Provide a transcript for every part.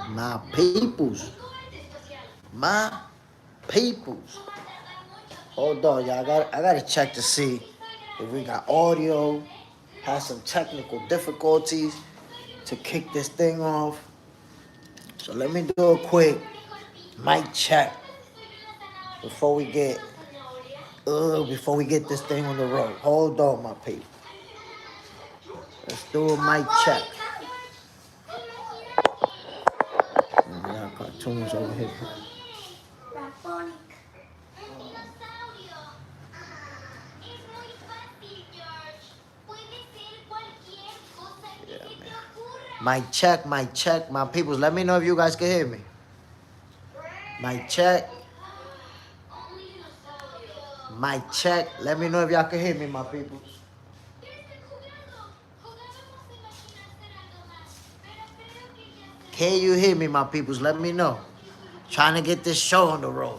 My peoples. My peoples. Hold on, y'all. I gotta check to see if we got audio. Have some technical difficulties to kick this thing off. So let me do a quick mic check before we get this thing on the road. Hold on, my people. Let's do a mic check. We got cartoons over here. Yeah, man. Mic check, my peoples. Let me know if you guys can hear me. Mic check. Mic check. Let me know if y'all can hear me, my peoples. Can you hear me, my peoples? Let me know. Trying to get this show on the road.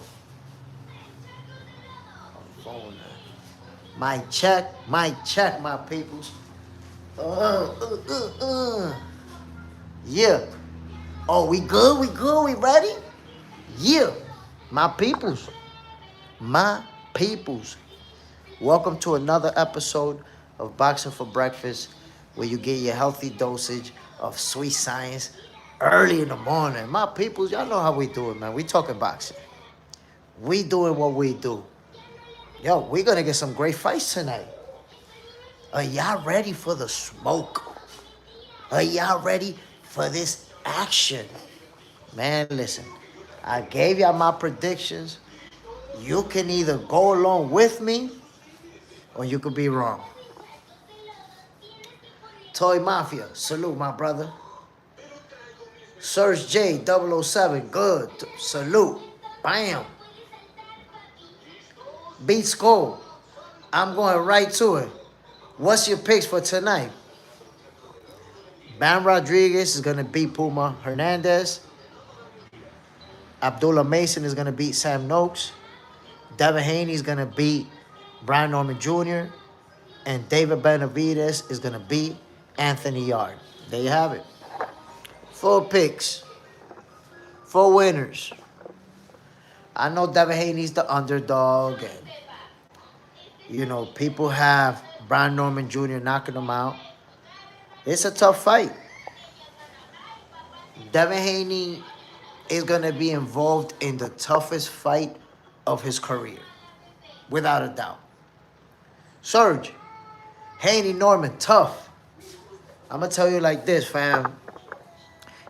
Mic check, my peoples. Yeah. Oh, we good? We ready? Yeah. My peoples. My peoples. Welcome to another episode of Boxing for Breakfast, where you get your healthy dosage of sweet science early in the morning. My peoples, y'all know how we do it, man. We talking boxing. We doing what we do. Yo, we gonna get some great fights tonight. Are y'all ready for the smoke? Are y'all ready for this action? Man, listen, I gave y'all my predictions. You can either go along with me or you could be wrong. Toy Mafia, salute my brother. Serge J 007, good, salute, bam. Beat Skull, I'm going right to it. What's your picks for tonight? Bam Rodriguez is going to beat Puma Hernandez. Abdullah Mason is going to beat Sam Noakes. Devin Haney is going to beat Brian Norman Jr. And David Benavidez is going to beat Anthony Yard. There you have it. 4 picks. 4 winners. I know Devin Haney's the underdog. And, you know, people have Brian Norman Jr. knocking him out. It's a tough fight. Devin Haney is going to be involved in the toughest fight of his career. Without a doubt. Serge, Haney, Norman, tough. I'm going to tell you like this, fam.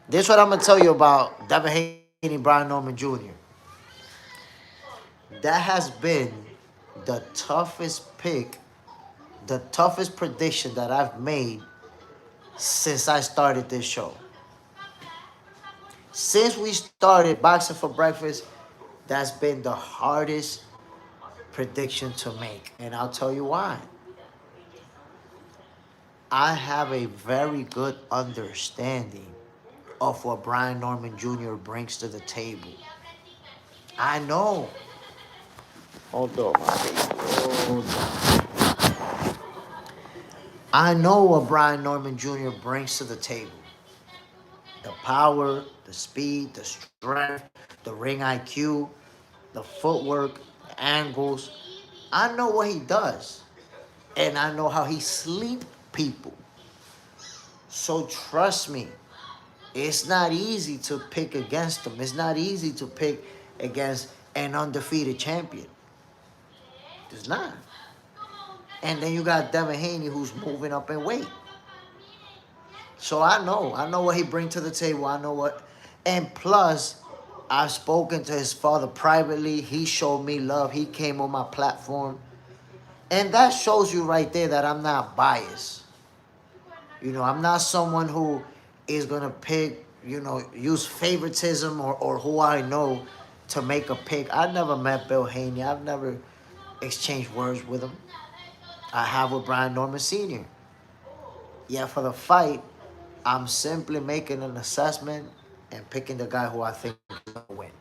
This is what I'm going to tell you about Devin Haney, Brian Norman Jr. That has been the toughest pick, the toughest prediction that I've made since I started this show. Since we started Boxing for Breakfast, that's been the hardest prediction to make. And I'll tell you why. I have a very good understanding of what Brian Norman Jr. brings to the table. I know. Hold on, my baby. Hold on. I know what Brian Norman Jr. brings to the table. The power, the speed, the strength, the ring IQ, the footwork, the angles. I know what he does. And I know how he sleeps people. So trust me, it's not easy to pick against him. It's not easy to pick against an undefeated champion. It's not. And then you got Devin Haney, who's moving up in weight. So I know what he brings to the table. I know what, and plus, I've spoken to his father privately. He showed me love. He came on my platform. And that shows you right there that I'm not biased. You know, I'm not someone who is going to pick, you know, use favoritism or who I know to make a pick. I never met Bill Haney. I've never exchanged words with him. I have with Brian Norman Sr. Yeah, for the fight, I'm simply making an assessment and picking the guy who I think is going to win.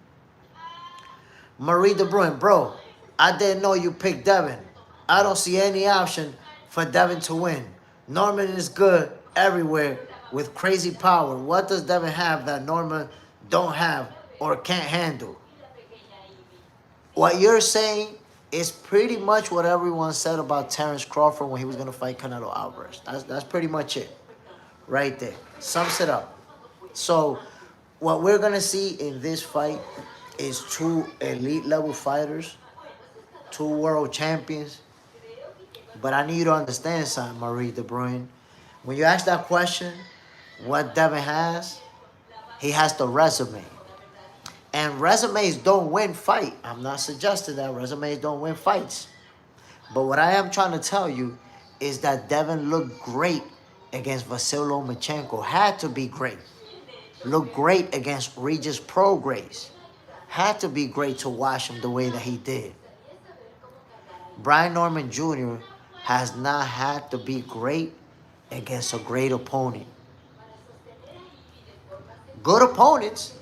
Marie DeBruyne, bro, I didn't know you picked Devin. I don't see any option for Devin to win. Norman is good everywhere with crazy power. What does Devin have that Norman don't have or can't handle. What you're saying is pretty much what everyone said about Terence Crawford when he was going to fight Canelo Alvarez. That's pretty much it right there. Sums it up. So what we're going to see in this fight is two elite level fighters, two world champions. But I need you to understand something, Marie De Bruyne. When you ask that question, what Devin has, he has the resume. And resumes don't win fight. I'm not suggesting that resumes don't win fights. But what I am trying to tell you is that Devin looked great against Vasily Lomachenko. Had to be great. Looked great against Regis Prograis. Had to be great to watch him the way that he did. Brian Norman Jr. has not had to be great against a great opponent. Good opponents.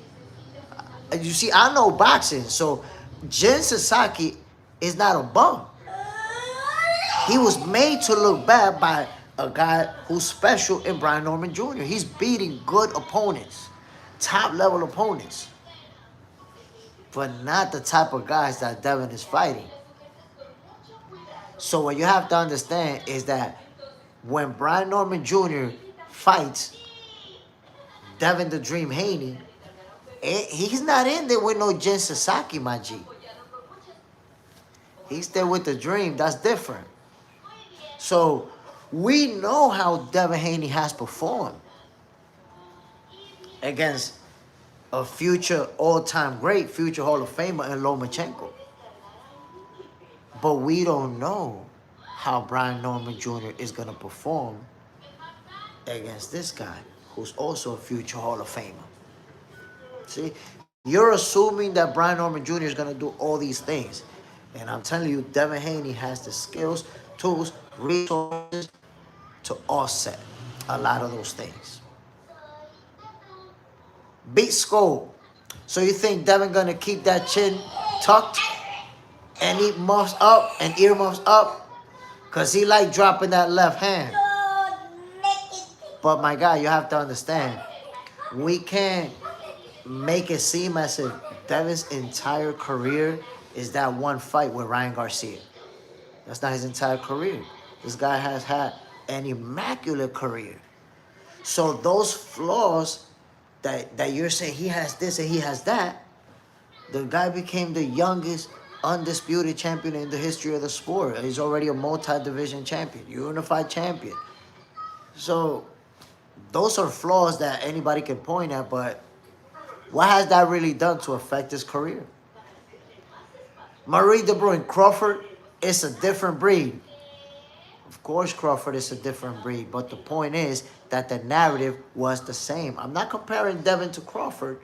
You see, I know boxing, so Jin Sasaki is not a bum. He was made to look bad by a guy who's special in Brian Norman Jr. He's beating good opponents, top-level opponents, but not the type of guys that Devin is fighting. So what you have to understand is that when Brian Norman Jr. fights Devin the Dream Haney, he's not in there with no Jin Sasaki, my G. He's there with the Dream. That's different. So we know how Devin Haney has performed against a future all-time great, future Hall of Famer in Lomachenko. But we don't know how Brian Norman Jr. is going to perform against this guy, who's also a future Hall of Famer. See, you're assuming that Brian Norman Jr. is going to do all these things. And I'm telling you, Devin Haney has the skills, tools, resources to offset a lot of those things. Beat Skull. So you think Devin going to keep that chin tucked and eat muffs up and earmuffs up? Because he like dropping that left hand. But my guy, you have to understand, we can't make it seem as if Devin's entire career is that one fight with Ryan Garcia. That's not his entire career. This guy has had an immaculate career. So those flaws that you're saying he has this and he has that, the guy became the youngest undisputed champion in the history of the sport. He's already a multi-division champion, unified champion. So those are flaws that anybody can point at, but what has that really done to affect his career? Marie De Bruyne, Crawford is a different breed. Of course, Crawford is a different breed, but the point is that the narrative was the same. I'm not comparing Devin to Crawford.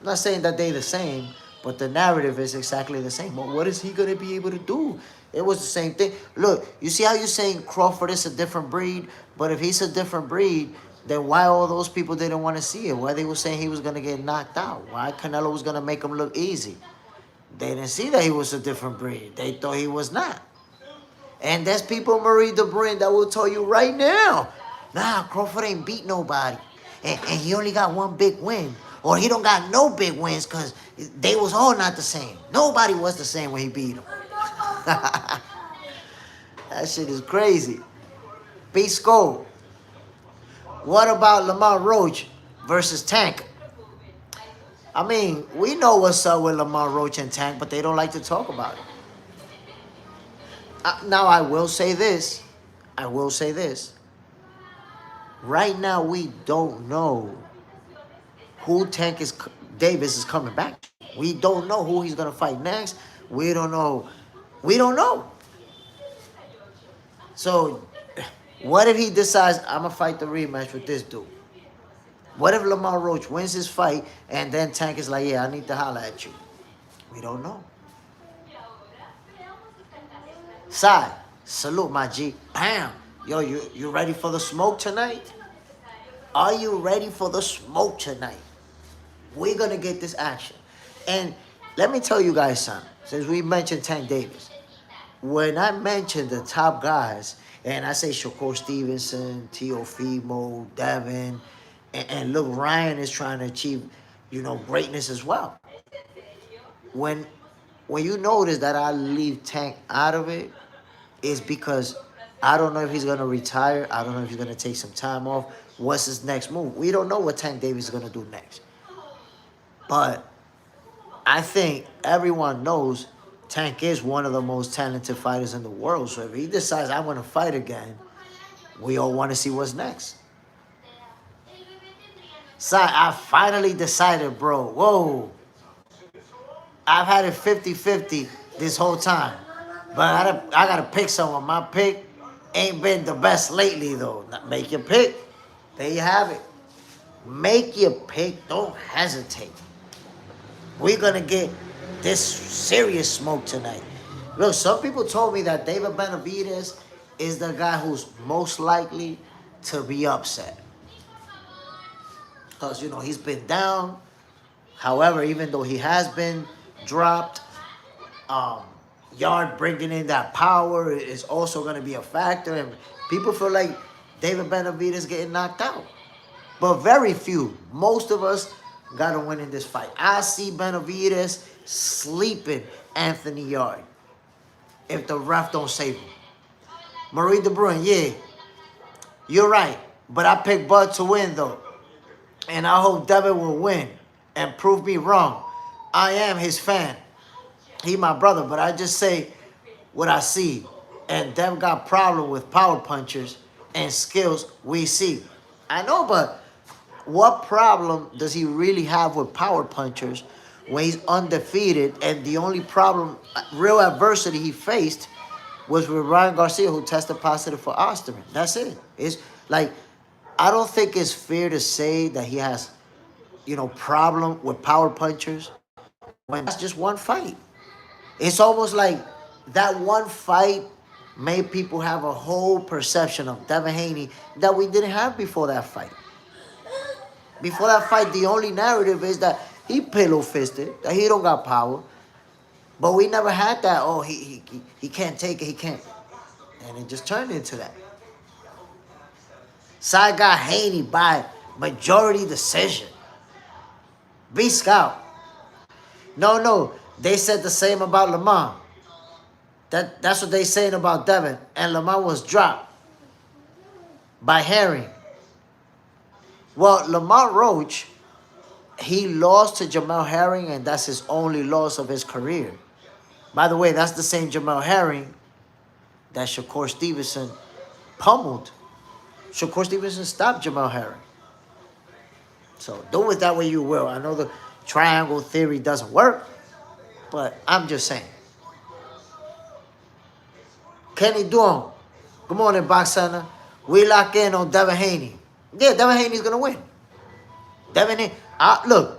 I'm not saying that they're the same, but the narrative is exactly the same. But what is he going to be able to do? It was the same thing. Look, you see how you're saying Crawford is a different breed? But if he's a different breed, then why all those people didn't want to see it? Why they were saying he was going to get knocked out? Why Canelo was going to make him look easy? They didn't see that he was a different breed. They thought he was not. And there's people, Marie De Bruyne, that will tell you right now, nah, Crawford ain't beat nobody. And he only got one big win. Or he don't got no big wins because they was all not the same. Nobody was the same when he beat him. That shit is crazy. Beat Skull. What about Lamar Roach versus Tank? I mean, we know what's up with Lamar Roach and Tank, but they don't like to talk about it. Now, I will say this. Right now, we don't know who Davis is coming back to. We don't know who he's going to fight next. We don't know. So, what if he decides, I'm going to fight the rematch with this dude? What if Lamar Roach wins his fight and then Tank is like, yeah, I need to holler at you? We don't know. Sai, salute, my G. Bam. Yo, you ready for the smoke tonight? Are you ready for the smoke tonight? We're going to get this action. And let me tell you guys something. Since we mentioned Tank Davis. When I mention the top guys, and I say Shakur Stevenson, Teofimo, Devin, and look, Ryan is trying to achieve greatness as well. When you notice that I leave Tank out of it, is because I don't know if he's gonna retire. I don't know if he's gonna take some time off. What's his next move? We don't know what Tank Davis is gonna do next. But I think everyone knows Tank is one of the most talented fighters in the world. So if he decides I want to fight again, we all want to see what's next. So I finally decided, bro. Whoa. I've had it 50-50 this whole time. But I gotta pick someone. My pick ain't been the best lately, though. Make your pick. There you have it. Make your pick. Don't hesitate. We're gonna get this serious smoke tonight. Look, some people told me that David Benavidez is the guy who's most likely to be upset. Because, he's been down. However, even though he has been dropped, Yard bringing in that power is also going to be a factor. And people feel like David Benavidez getting knocked out. But very few. Most of us got to win in this fight. I see Benavidez sleeping Anthony Yard if the ref don't save him. Marie De Bruin, yeah, you're right. But I picked Bud to win, though. And I hope Devin will win and prove me wrong. I am his fan. He my brother, but I just say what I see. And Devin got problem with power punchers and skills we see. I know, but what problem does he really have with power punchers when he's undefeated and the only problem, real adversity he faced was with Ryan Garcia, who tested positive for Osterman. That's it. It's like, I don't think it's fair to say that he has, problem with power punchers when that's just one fight. It's almost like that one fight made people have a whole perception of Devin Haney that we didn't have before that fight. Before that fight, the only narrative is that he pillow-fisted, that he don't got power. But we never had that, he can't take it, he can't. And it just turned into that. Sai got Haney by majority decision. B Scout. No, they said the same about Lamont. That's what they saying about Devin. And Lamont was dropped by Herring. Well, Lamont Roach, he lost to Jamel Herring, and that's his only loss of his career. By the way, that's the same Jamel Herring that Shakur Stevenson pummeled. Shakur Stevenson stopped Jamel Herring. So do with that way you will. I know the triangle theory doesn't work, but I'm just saying. Kenny Duong, good morning, Box Center. We lock in on Devin Haney. Yeah, Devin Haney's going to win. Devin Haney, look.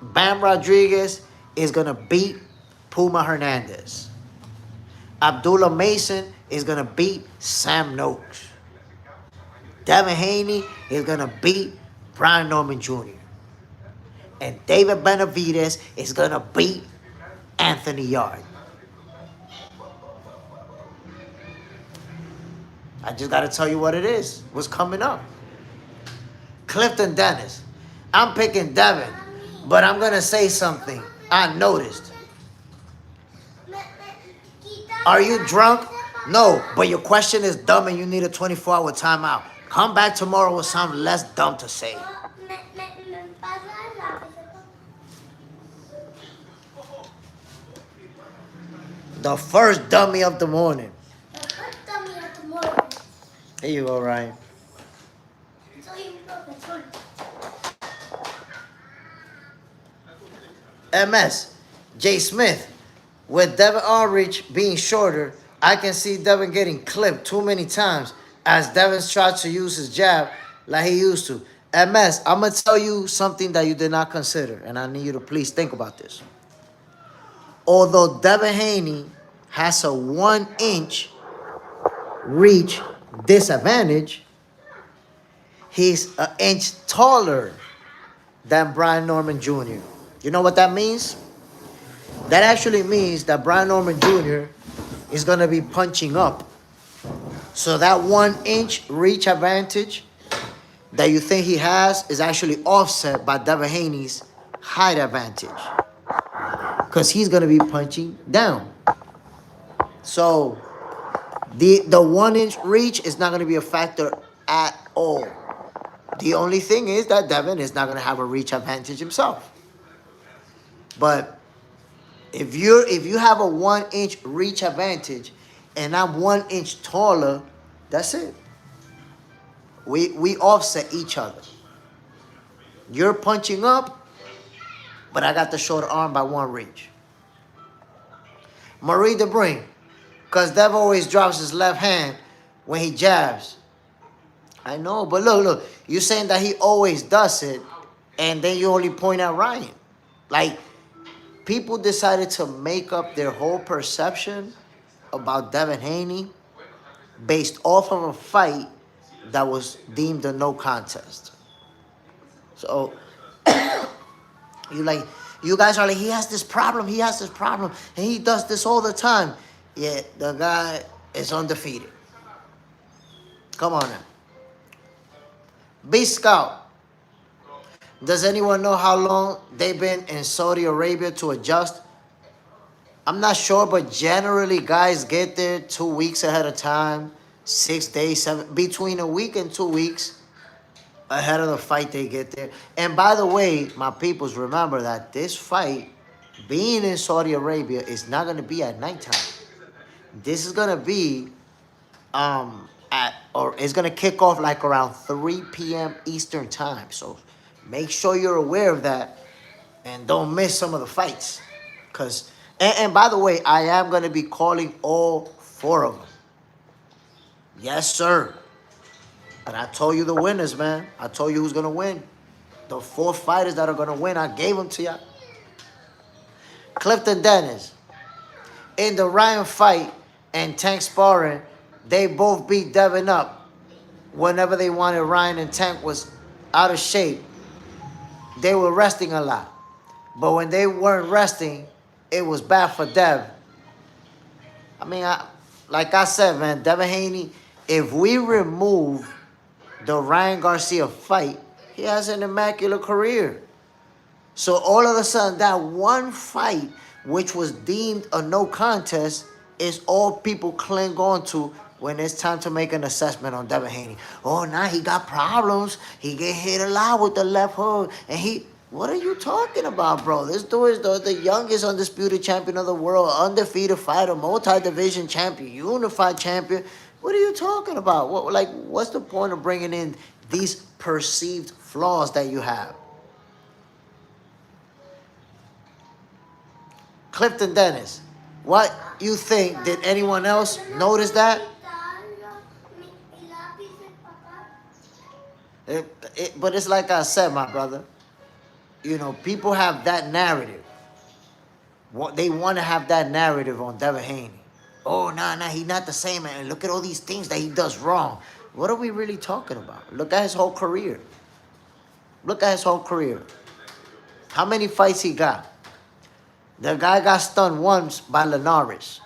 Bam Rodriguez is going to beat Puma Hernandez. Abdullah Mason is going to beat Sam Noakes. Devin Haney is going to beat Brian Norman Jr. And David Benavidez is going to beat Anthony Yard. I just got to tell you what it is. What's coming up. Clifton Dennis. I'm picking Devin, but I'm going to say something I noticed. Are you drunk? No, but your question is dumb and you need a 24-hour timeout. Come back tomorrow with something less dumb to say. The first dummy of the morning. Here you go, Ryan. MS, Jay Smith. With Devin Ulrich being shorter, I can see Devin getting clipped too many times as Devin's tried to use his jab like he used to. MS, I'm going to tell you something that you did not consider, and I need you to please think about this. Although Devin Haney has a 1-inch reach disadvantage, he's an inch taller than Brian Norman Jr. You know what that means? That actually means that Brian Norman Jr. is going to be punching up. So that 1-inch reach advantage that you think he has is actually offset by Devin Haney's height advantage. Because he's going to be punching down. So the 1 inch reach is not going to be a factor at all. The only thing is that Devin is not going to have a reach advantage himself. But if you have a 1 inch reach advantage and I'm 1 inch taller, that's it. We offset each other. You're punching up, but I got the shorter arm by 1 reach. Marie DeBring, because Dev always drops his left hand when he jabs. I know, but look, you're saying that he always does it, and then you only point at Ryan. Like, people decided to make up their whole perception about Devin Haney based off of a fight that was deemed a no contest. So, you guys are like, he has this problem, and he does this all the time. Yeah, the guy is undefeated. Come on now. B Scout. Does anyone know how long they've been in Saudi Arabia to adjust? I'm not sure, but generally guys get there 2 weeks ahead of time, 6 days, between a week and 2 weeks ahead of the fight they get there. And by the way, my peoples, remember that this fight, being in Saudi Arabia, is not going to be at nighttime. This is going to be it's going to kick off like around 3 p.m. Eastern time. So make sure you're aware of that and don't miss some of the fights. And by the way, I am going to be calling all 4 of them. Yes, sir. And I told you the winners, man. I told you who's going to win. The 4 fighters that are going to win, I gave them to you. Clifton Dennis. In the Ryan fight and Tank sparring, they both beat Devin up. Whenever they wanted, Ryan and Tank was out of shape. They were resting a lot. But when they weren't resting, it was bad for Dev. I mean, like I said, man, Devin Haney, if we remove the Ryan Garcia fight, he has an immaculate career. So all of a sudden, that one fight, which was deemed a no contest, is all people cling on to when it's time to make an assessment on Devin Haney. Oh, now he got problems. He get hit a lot with the left hook. And what are you talking about, bro? This dude is the youngest undisputed champion of the world, undefeated fighter, multi-division champion, unified champion. What are you talking about? What's the point of bringing in these perceived flaws that you have? Clifton Dennis, what you think? Did anyone else notice that? But it's like I said, my brother. You know, people have that narrative. They want to have that narrative on Devin Haney. Oh, nah, he's not the same, man. Look at all these things that he does wrong. What are we really talking about? Look at his whole career. How many fights he got? The guy got stunned once by Linares.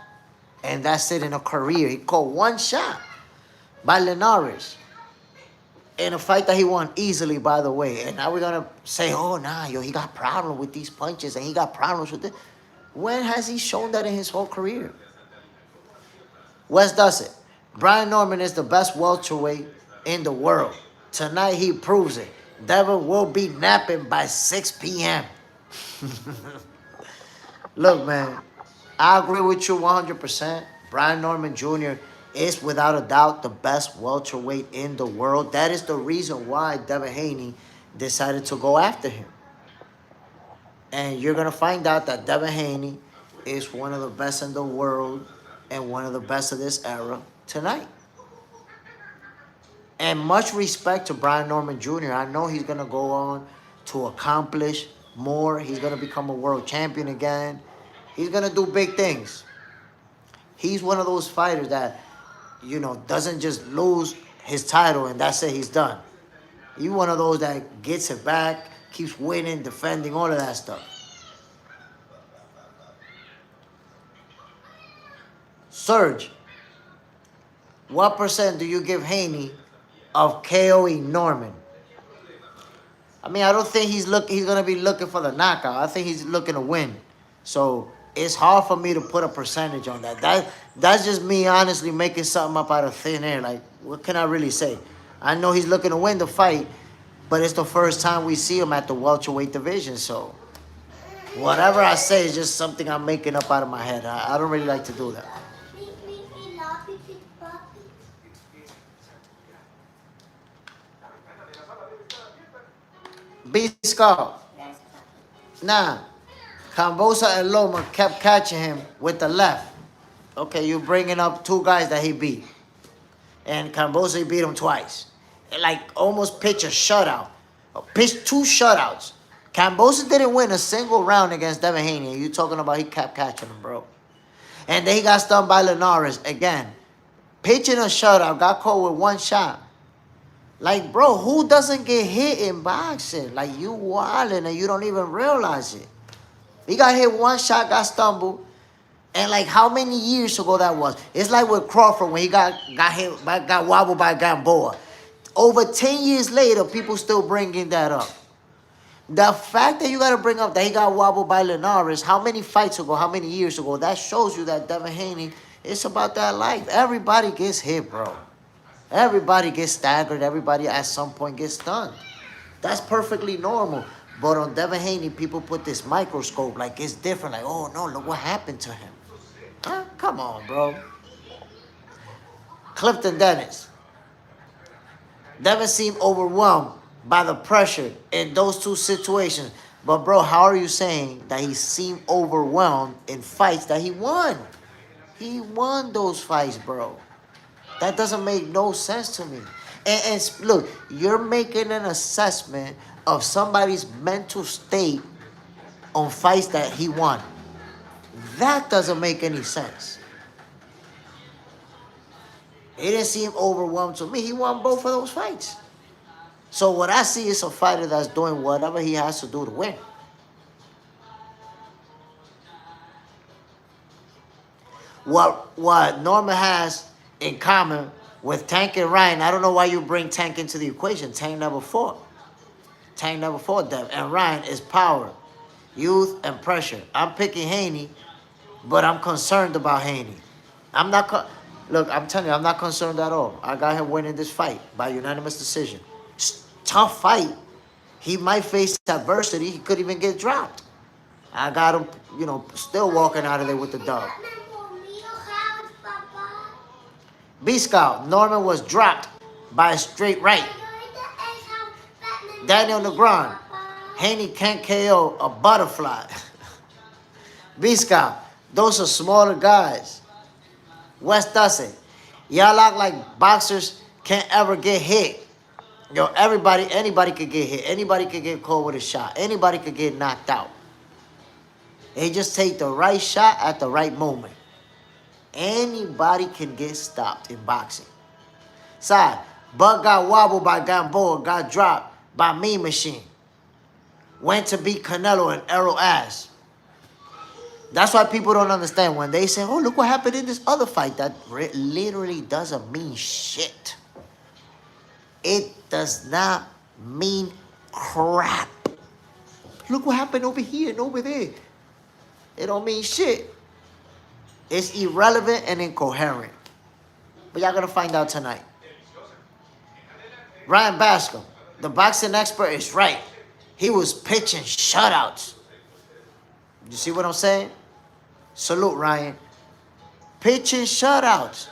And that's it in a career. He caught 1 shot by Linares. In a fight that he won easily, by the way. And now we're going to say, oh, nah, he got problems with these punches and he got problems with this. When has he shown that in his whole career? Wes does it. Brian Norman is the best welterweight in the world. Tonight he proves it. Devin will be napping by 6 p.m. Look, man, I agree with you 100%. Brian Norman Jr. is without a doubt the best welterweight in the world. That is the reason why Devin Haney decided to go after him. And you're going to find out that Devin Haney is one of the best in the world and one of the best of this era tonight. And much respect to Brian Norman Jr. I know he's going to go on to accomplish more. He's going to become a world champion again. He's going to do big things. He's one of those fighters that, doesn't just lose his title and that's it, he's done. He's one of those that gets it back, keeps winning, defending, all of that stuff. Serge, what % do you give Haney of KOing Norman? I mean, I don't think he's gonna be looking for the knockout. I think he's looking to win. So it's hard for me to put a percentage on that. That's just me honestly making something up out of thin air. Like, what can I really say? I know he's looking to win the fight, but it's the first time we see him at the welterweight division. So whatever I say is just something I'm making up out of my head. I don't really like to do that. B Scar. Nah. Kambosa and Loma kept catching him with the left. Okay, you're bringing up two guys that he beat. And Kambosa beat him twice. Like, almost pitch a shutout. Pitch two shutouts. Kambosa didn't win a single round against Devin Haney. You talking about he kept catching him, bro. And then he got stunned by Linares again. Pitching a shutout, got caught with one shot. Like, bro, who doesn't get hit in boxing? Like, you wildin' and you don't even realize it. He got hit one shot, got stumbled. And like, how many years ago that was? It's like with Crawford when he got hit, got wobbled by Gamboa. Over 10 years later, people still bringing that up. The fact that you got to bring up that he got wobbled by Linares, how many fights ago, how many years ago, that shows you that Devin Haney, it's about that life. Everybody gets hit, bro. Everybody gets staggered. Everybody at some point gets stunned. That's perfectly normal. But on Devin Haney, people put this microscope like it's different. Like, oh, no, look what happened to him. Huh? Come on, bro. Clifton Dennis. Devin seemed overwhelmed by the pressure in those two situations. But, bro, how are you saying that he seemed overwhelmed in fights that he won? He won those fights, bro. That doesn't make no sense to me. And look, you're making an assessment of somebody's mental state on fights that he won. That doesn't make any sense. He didn't seem overwhelmed to me. He won both of those fights. So what I see is a fighter that's doing whatever he has to do to win. What Norman has in common with Tank and Ryan, I don't know why you bring Tank into the equation. Tank never fought. Tank never fought them. And Ryan is power, youth, and pressure. I'm picking Haney, but I'm concerned about Haney. Look, I'm telling you, I'm not concerned at all. I got him winning this fight by unanimous decision. Tough fight. He might face adversity. He could even get dropped. I got him, still walking out of there with the dub. B-Scout, Norman was dropped by a straight right. Daniel Negron, Haney can't KO a butterfly. B-Scout, those are smaller guys. West Dustin, y'all act like boxers can't ever get hit. Anybody could get hit. Anybody could get caught with a shot. Anybody could get knocked out. They just take the right shot at the right moment. Anybody can get stopped in boxing. Side, Bud got wobbled by Gamboa, got dropped by Mean Machine. Went to beat Canelo and Errol ass. That's why people don't understand when they say, oh, look what happened in this other fight. That literally doesn't mean shit. It does not mean crap. Look what happened over here and over there. It don't mean shit. It's irrelevant and incoherent. But y'all gonna find out tonight. Ryan Bascom, the boxing expert, is right. He was pitching shutouts. You see what I'm saying? Salute, Ryan. Pitching shutouts.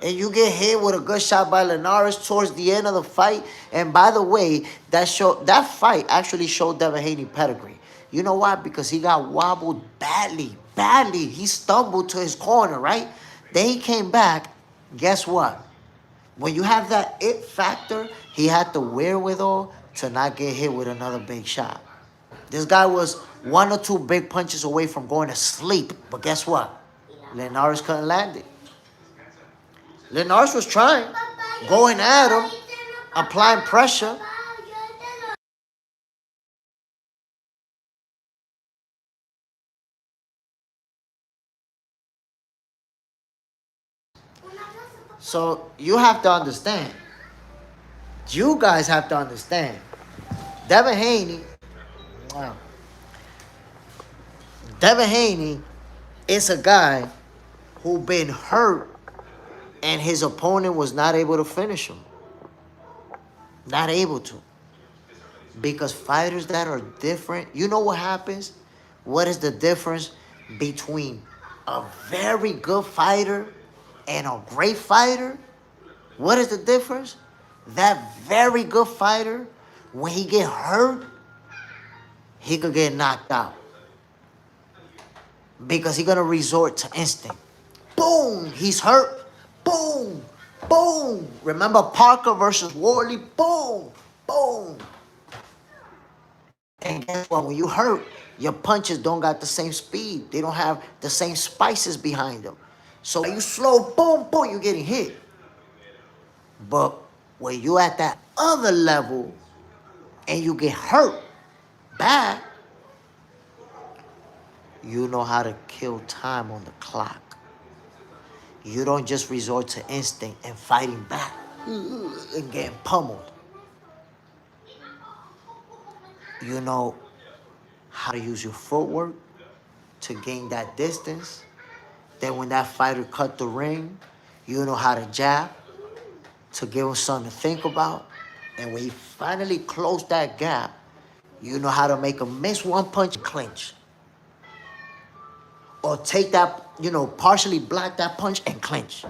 And you get hit with a good shot by Linares towards the end of the fight. And by the way, that fight actually showed Devin Haney pedigree. You know why? Because he got wobbled badly. Badly. He stumbled to his corner, right? Then he came back. Guess what? When you have that it factor, he had the wherewithal to not get hit with another big shot. This guy was one or two big punches away from going to sleep. But guess what? Linares couldn't land it. Linares was trying, going at him, applying pressure. So you have to understand. You guys have to understand Devin Haney, wow. Devin Haney is a guy who been hurt and his opponent was not able to finish him. Not able to. Because fighters that are different, you know what happens? What is the difference between a very good fighter and a great fighter? What is the difference? That very good fighter, when he get hurt, he could get knocked out. Because he's going to resort to instinct. Boom, he's hurt. Boom, boom. Remember Parker versus Wardley? Boom, boom. And guess what? When you hurt, your punches don't got the same speed. They don't have the same spices behind them. So when you slow, boom, boom, you're getting hit. But when you at that other level and you get hurt bad, you know how to kill time on the clock. You don't just resort to instinct and fighting back and getting pummeled. You know how to use your footwork to gain that distance. Then when that fighter cut the ring, you know how to jab to give him something to think about. And when he finally closed that gap, you know how to make him miss one punch and clinch. Or take that, partially block that punch and clinch.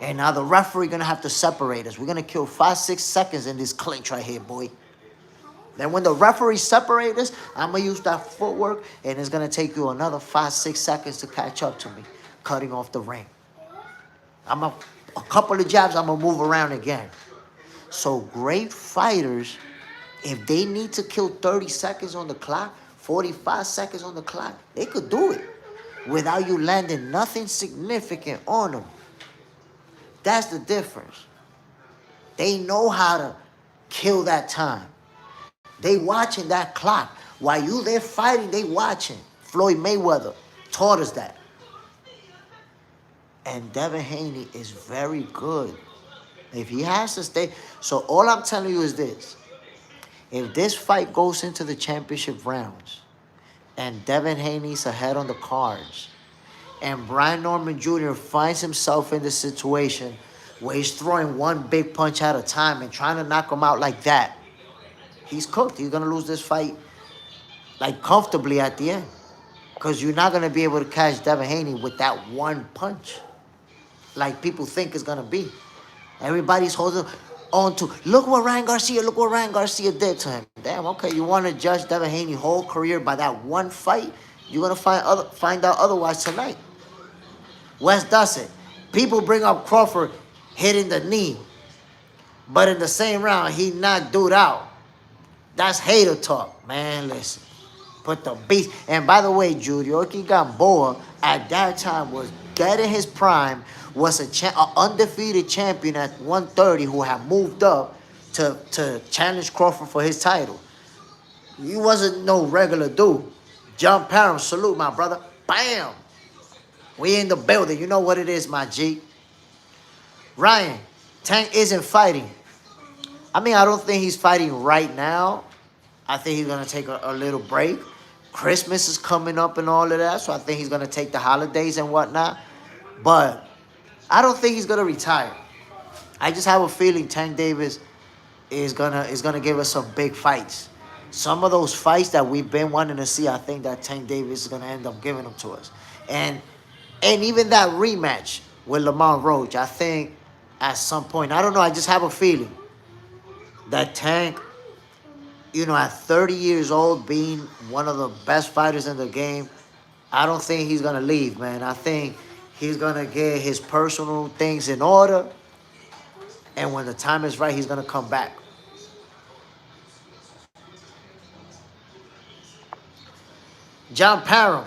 And now the referee gonna have to separate us. We're gonna kill 5-6 seconds in this clinch right here, boy. Then when the referee separates us, I'm going to use that footwork, and it's going to take you another 5-6 seconds to catch up to me, cutting off the ring. A couple of jabs, I'm going to move around again. So great fighters, if they need to kill 30 seconds on the clock, 45 seconds on the clock, they could do it without you landing nothing significant on them. That's the difference. They know how to kill that time. They watching that clock. While you there fighting, they watching. Floyd Mayweather taught us that. And Devin Haney is very good. If he has to stay. So all I'm telling you is this. If this fight goes into the championship rounds and Devin Haney's ahead on the cards and Brian Norman Jr. finds himself in the situation where he's throwing one big punch at a time and trying to knock him out like that, he's cooked. He's going to lose this fight like comfortably at the end. Because you're not going to be able to catch Devin Haney with that one punch like people think it's going to be. Everybody's holding on to, look what Ryan Garcia did to him. Damn, okay, you want to judge Devin Haney's whole career by that one fight? You're going to find out otherwise tonight. Wes does it. People bring up Crawford hitting the knee. But in the same round, he knocked dude out. That's hater talk, man. Listen, put the beast. And by the way, Yuriorkis Gamboa at that time was dead in his prime. Was an undefeated champion at 130 who had moved up to challenge Crawford for his title. He wasn't no regular dude. John Parham, salute my brother. Bam. We in the building. You know what it is, my G. Ryan, Tank isn't fighting. I mean, I don't think he's fighting right now. I think he's going to take a little break. Christmas is coming up and all of that, so I think he's going to take the holidays and whatnot. But I don't think he's going to retire. I just have a feeling Tank Davis is gonna give us some big fights. Some of those fights that we've been wanting to see, I think that Tank Davis is going to end up giving them to us. And even that rematch with Lamont Roach, I think at some point, I don't know, I just have a feeling that Tank, at 30 years old, being one of the best fighters in the game, I don't think he's going to leave, man. I think he's going to get his personal things in order, and when the time is right, he's going to come back. John Parham,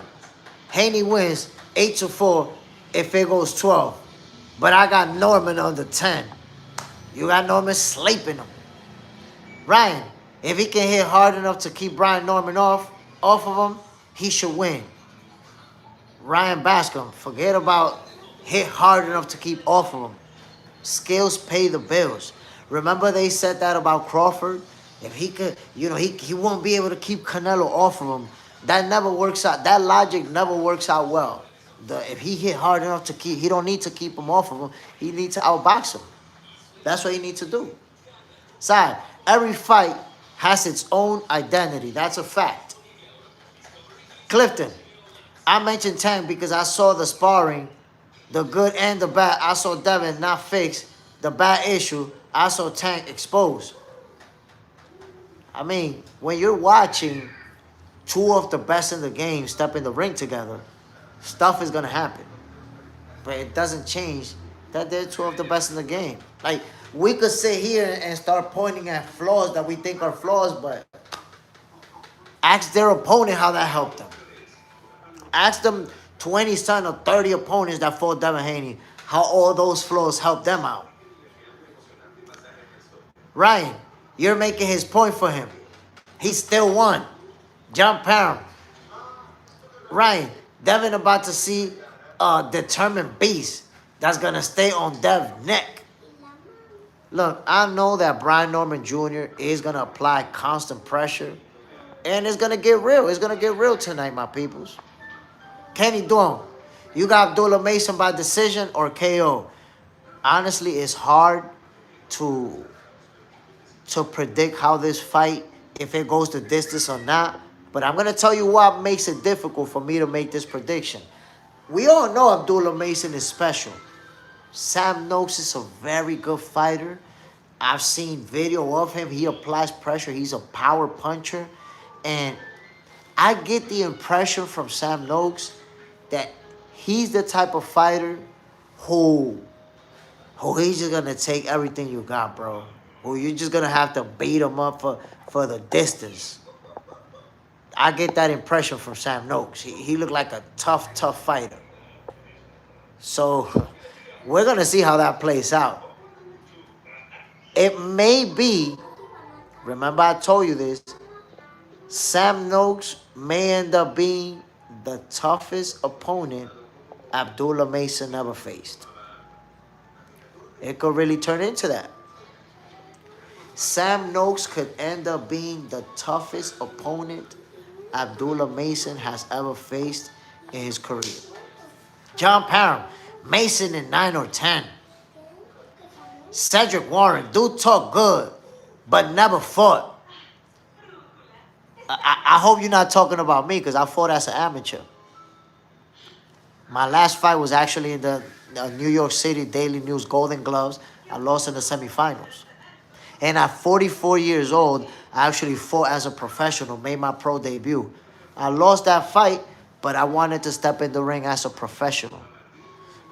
Haney wins 8-4 if it goes 12. But I got Norman under 10. You got Norman sleeping him. Ryan, if he can hit hard enough to keep Brian Norman off of him, he should win. Ryan Bascom, forget about hit hard enough to keep off of him. Skills pay the bills. Remember they said that about Crawford? If he could, he won't be able to keep Canelo off of him. That never works out. That logic never works out well. If he hit hard enough to keep, he don't need to keep him off of him. He needs to outbox him. That's what he needs to do. Side, every fight has its own identity. That's a fact. Clifton, I mentioned Tank because I saw the sparring, the good and the bad. I saw Devin not fix the bad issue. I saw Tank exposed. I mean, when you're watching two of the best in the game step in the ring together, stuff is going to happen. But it doesn't change that they're two of the best in the game. Like, we could sit here and start pointing at flaws that we think are flaws, but ask their opponent how that helped them. Ask them 20 son or 30 opponents that fought Devin Haney, how all those flaws helped them out. Ryan, you're making his point for him. He still won. John Parham. Ryan, Devin about to see a determined beast that's going to stay on Dev's neck. Look, I know that Brian Norman Jr. is going to apply constant pressure. And it's going to get real. It's going to get real tonight, my peoples. Kenny Duong, you got Abdullah Mason by decision or KO? Honestly, it's hard to predict how this fight, if it goes the distance or not. But I'm going to tell you what makes it difficult for me to make this prediction. We all know Abdullah Mason is special. Sam Noakes is a very good fighter. I've seen video of him. He applies pressure. He's a power puncher. And I get the impression from Sam Noakes that he's the type of fighter who he's just going to take everything you got, bro. Who you're just going to have to beat him up for the distance. I get that impression from Sam Noakes. He looked like a tough fighter. So we're going to see how that plays out. It may be, remember I told you this, Sam Noakes may end up being the toughest opponent Abdullah Mason ever faced. It could really turn into that. Sam Noakes could end up being the toughest opponent Abdullah Mason has ever faced in his career. John Parham, Mason in 9 or 10. Cedric Warren, dude talk good, but never fought. I hope you're not talking about me because I fought as an amateur. My last fight was actually in the New York City Daily News Golden Gloves. I lost in the semifinals. And at 44 years old, I actually fought as a professional, made my pro debut. I lost that fight, but I wanted to step in the ring as a professional.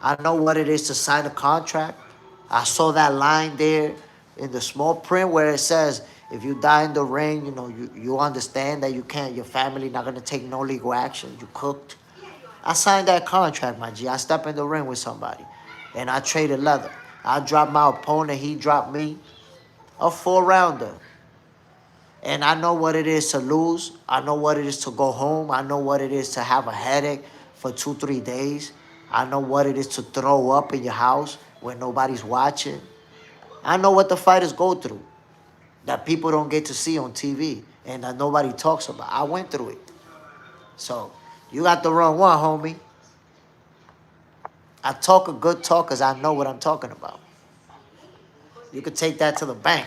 I know what it is to sign a contract. I saw that line there in the small print where it says, if you die in the ring, you understand that you can't, your family not going to take no legal action. You cooked. I signed that contract, my G. I stepped in the ring with somebody, and I traded leather. I dropped my opponent. He dropped me. A 4-rounder. And I know what it is to lose. I know what it is to go home. I know what it is to have a headache for 2-3 days. I know what it is to throw up in your house when nobody's watching. I know what the fighters go through that people don't get to see on TV and that nobody talks about. I went through it. So, you got the wrong one, homie. I talk a good talk because I know what I'm talking about. You could take that to the bank.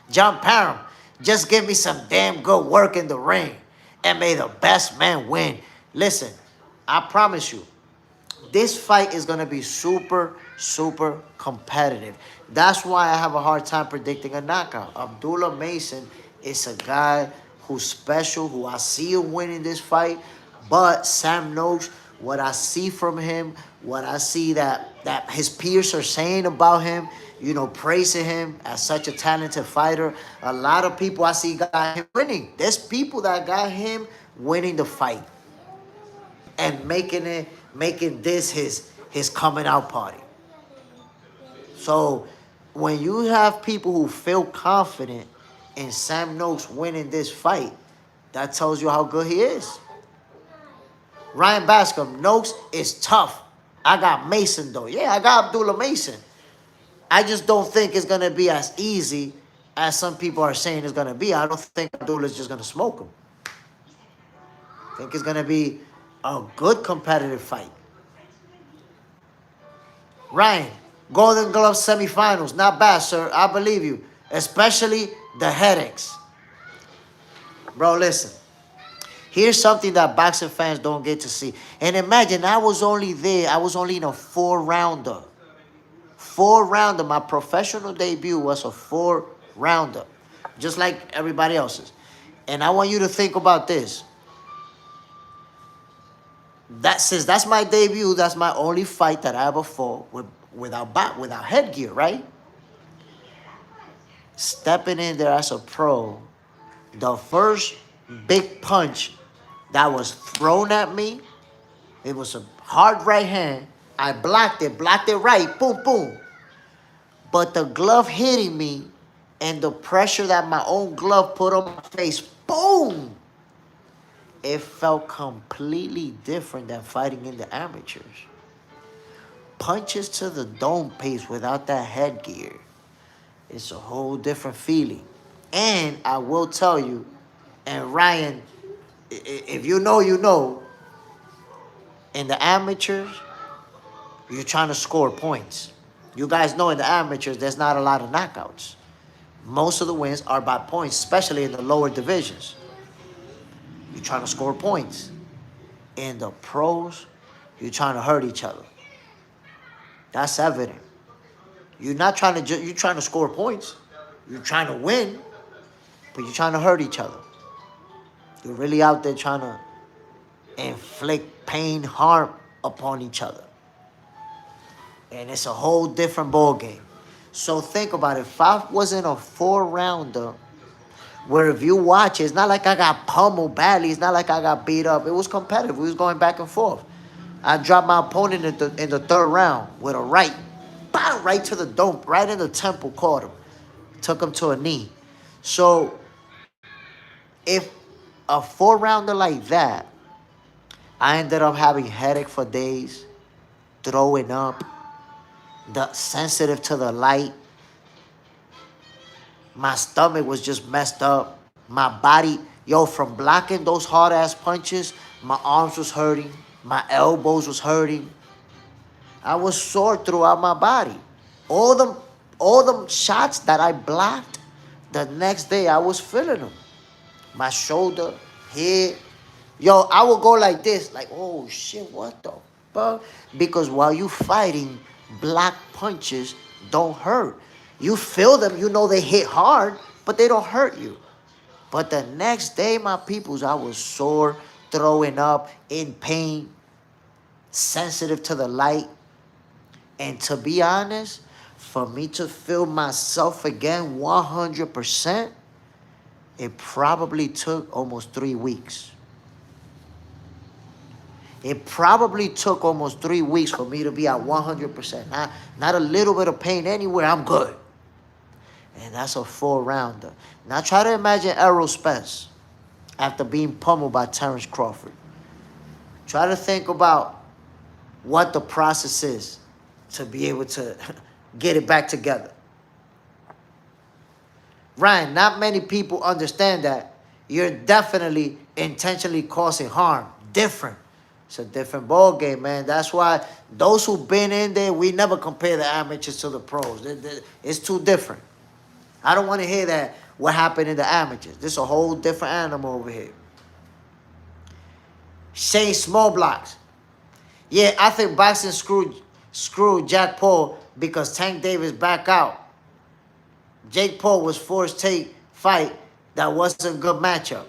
John Parham, just give me some damn good work in the ring and may the best man win. Listen, I promise you, this fight is going to be super competitive. That's why I have a hard time predicting a knockout. Abdullah Mason is a guy who's special, who I see him winning this fight. But Sam Noakes, what I see from him, what I see that his peers are saying about him, praising him as such a talented fighter. A lot of people I see got him winning. There's people that got him winning the fight and making this his coming out party. So when you have people who feel confident in Sam Noakes winning this fight, that tells you how good he is. Ryan Bascom, Noakes is tough. I got Mason though. Yeah, I got Abdullah Mason. I just don't think it's going to be as easy as some people are saying it's gonna be. I don't think Abdullah is just gonna smoke him. I think it's gonna be a good competitive fight. Ryan, Golden Glove semifinals, not bad, sir. I believe you, especially the headaches. Bro, listen. Here's something that boxing fans don't get to see. And imagine, I was only there. I was only in a 4-rounder. 4-rounder. My professional debut was a 4-rounder. Just like everybody else's. And I want you to think about this. Since that's my debut, that's my only fight that I ever fought without headgear, right? Stepping in there as a pro, the first big punch that was thrown at me, it was a hard right hand. I blocked it right, boom, boom. But the glove hitting me and the pressure that my own glove put on my face, boom! It felt completely different than fighting in the amateurs. Punches to the dome piece without that headgear, it's a whole different feeling. And I will tell you, and Ryan, if you know, you know, in the amateurs, you're trying to score points. You guys know in the amateurs, there's not a lot of knockouts. Most of the wins are by points, especially in the lower divisions. You're trying to score points. In the pros, you're trying to hurt each other. That's evident. You're not trying to, you're trying to score points. You're trying to win, but you're trying to hurt each other. You're really out there trying to inflict pain, harm upon each other. And it's a whole different ball game. So think about it. If I wasn't a 4-rounder, where if you watch it, it's not like I got pummeled badly. It's not like I got beat up. It was competitive. We was going back and forth. I dropped my opponent in the 3rd round with a right. Bam, right to the dome, right in the temple, caught him. Took him to a knee. So if a 4-rounder like that, I ended up having headache for days, throwing up, sensitive to the light. My stomach was just messed up. My body, from blocking those hard-ass punches, my arms was hurting. My elbows was hurting. I was sore throughout my body. All them shots that I blocked, the next day I was feeling them. My shoulder, head. I would go like this, like, oh shit, what the fuck? Because while you fighting, block punches don't hurt. You feel them, you know they hit hard, but they don't hurt you. But the next day, my peoples, I was sore, throwing up, in pain, sensitive to the light. And to be honest, for me to feel myself again 100%, it probably took almost 3 weeks. It probably took almost 3 weeks for me to be at 100%. Not a little bit of pain anywhere, I'm good. And that's a 4-rounder. Now try to imagine Errol Spence after being pummeled by Terrence Crawford. Try to think about what the process is to be able to get it back together. Ryan, not many people understand that you're definitely intentionally causing harm. Different. It's a different ball game, man. That's why those who've been in there, we never compare the amateurs to the pros. It's too different. I don't want to hear that, what happened in the amateurs. This is a whole different animal over here. Shane Small Blocks. Yeah, I think boxing screwed Jack Paul because Tank Davis back out. Jake Paul was forced to take fight that wasn't a good matchup.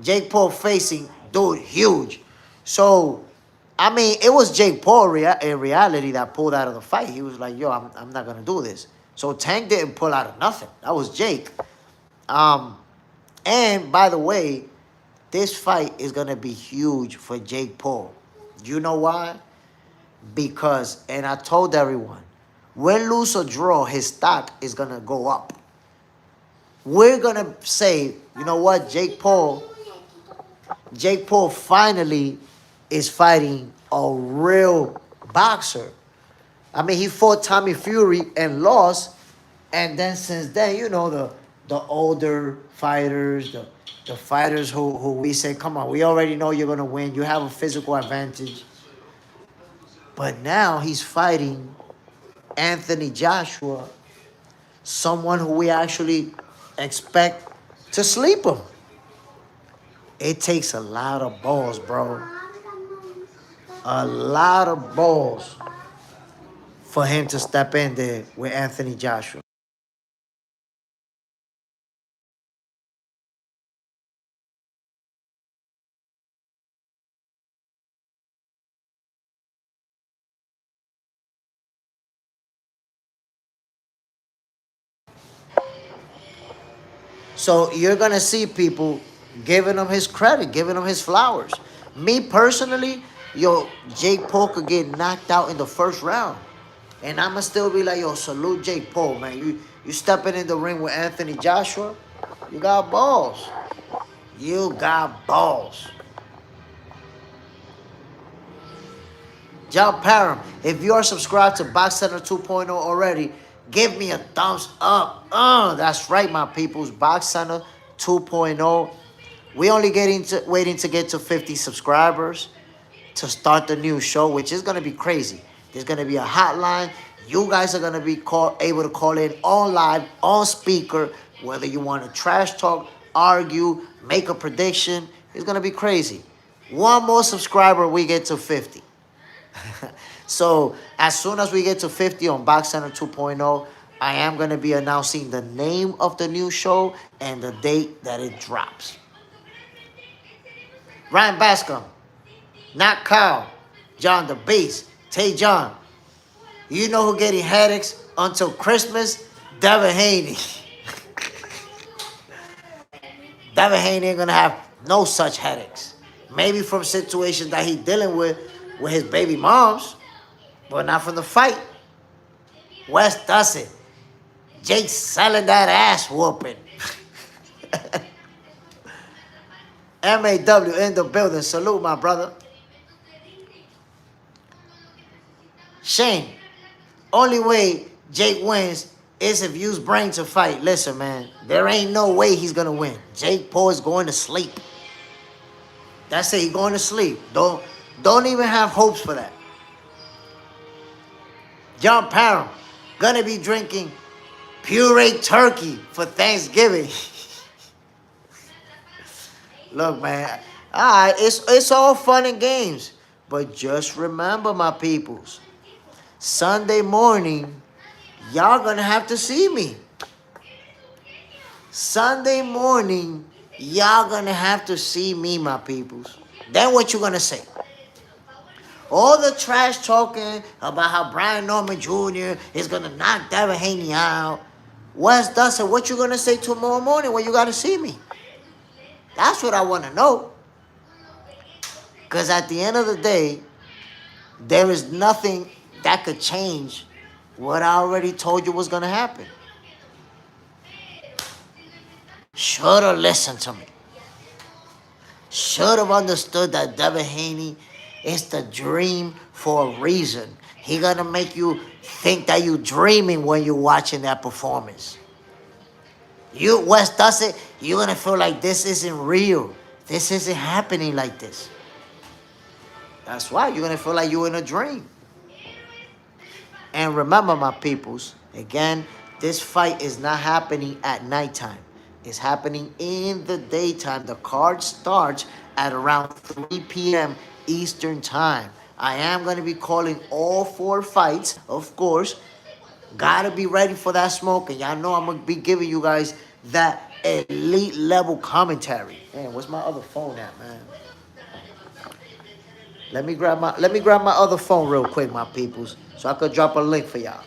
Jake Paul facing dude huge. So, I mean, it was Jake Paul in reality that pulled out of the fight. He was like, yo, I'm not going to do this. So Tank didn't pull out of nothing. That was Jake. And by the way, this fight is going to be huge for Jake Paul. You know why? Because, and I told everyone, win, lose, or draw, his stock is going to go up. We're going to say, you know what, Jake Paul finally is fighting a real boxer. I mean, he fought Tommy Fury and lost, And then since then, you know, the older fighters, the fighters who we say, come on, we already know you're gonna win. You have a physical advantage. But now he's fighting Anthony Joshua, someone who we actually expect to sleep him. It takes a lot of balls, bro. A lot of balls for him to step in there with Anthony Joshua. So you're gonna see people giving him his credit, giving him his flowers. Me personally, yo, Jake Paul could get knocked out in the first round. And I'ma still be like, yo, salute Jake Paul, man. You stepping in the ring with Anthony Joshua, you got balls. You got balls. John Parham, if you are subscribed to Box Center 2.0 already, give me a thumbs up. That's right, my peoples. Box Center 2.0. We only waiting to get to 50 subscribers to start the new show, which is going to be crazy. There's going to be a hotline. You guys are going to be able to call in on live, on speaker, whether you want to trash talk, argue, make a prediction. It's going to be crazy. One more subscriber, we get to 50. So as soon as we get to 50 on Box Center 2.0, I am going to be announcing the name of the new show and the date that it drops. Ryan Bascom, not Kyle, John the Beast, Tay John. You know who getting headaches until Christmas? Devin Haney. Devin Haney ain't going to have no such headaches. Maybe from situations that he's dealing with his baby moms, but not from the fight. Wes does it. Jake selling that ass whooping. MAW in the building. Salute, my brother. Shane, only way Jake wins is if you use brain to fight. Listen, man, there ain't no way he's going to win. Jake Paul is going to sleep. That's it. He's going to sleep. Don't even have hopes for that. John Parham, going to be drinking pureed turkey for Thanksgiving. Look, man, all right, it's all fun and games. But just remember, my peoples, Sunday morning, y'all going to have to see me. Sunday morning, y'all going to have to see me, my peoples. Then what you going to say? All the trash talking about how Brian Norman Jr. is going to knock Devin Haney out. Wes Dustin, what you going to say tomorrow morning when you got to see me? That's what I want to know. Because at the end of the day, there is nothing that could change what I already told you was going to happen. Should have listened to me. Should have understood that Devin Haney is the dream for a reason. He going to make you think that you're dreaming when you're watching that performance. You, Wes does it, you're going to feel like this isn't real. This isn't happening like this. That's why you're going to feel like you're in a dream. And remember, my peoples, again, this fight is not happening at nighttime. It's happening in the daytime. The card starts at around 3 p.m. Eastern time. I am going to be calling all 4 fights, of course. Gotta be ready for that smoke. And y'all know I'm going to be giving you guys that elite level commentary. Man, where's my other phone at, man? Let me grab my other phone real quick, my peoples, so I could drop a link for y'all.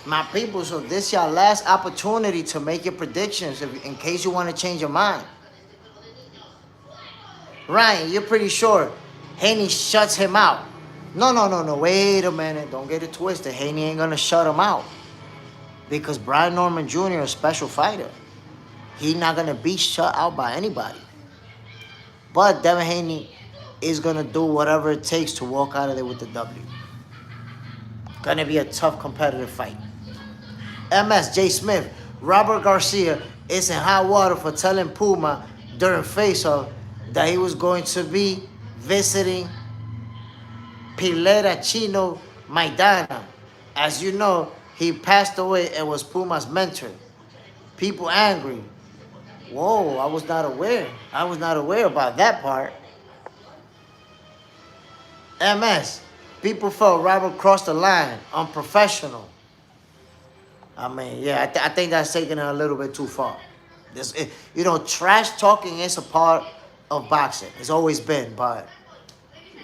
My people, so this your last opportunity to make your predictions in case you want to change your mind. Ryan, you're pretty sure Haney shuts him out. No. Wait a minute. Don't get it twisted. Haney ain't going to shut him out. Because Brian Norman Jr. is a special fighter. He's not going to be shut out by anybody. But Devin Haney is going to do whatever it takes to walk out of there with the W. Going to be a tough competitive fight. MS, J. Smith, Robert Garcia is in hot water for telling Puma during face-off that he was going to be visiting Pilera Chino Maidana. As you know, he passed away and was Puma's mentor. People angry. Whoa, I was not aware. I was not aware about that part. MS, people felt Robert crossed the line, unprofessional. I mean, yeah, I think that's taking it a little bit too far. Trash talking is a part of boxing. It's always been, but,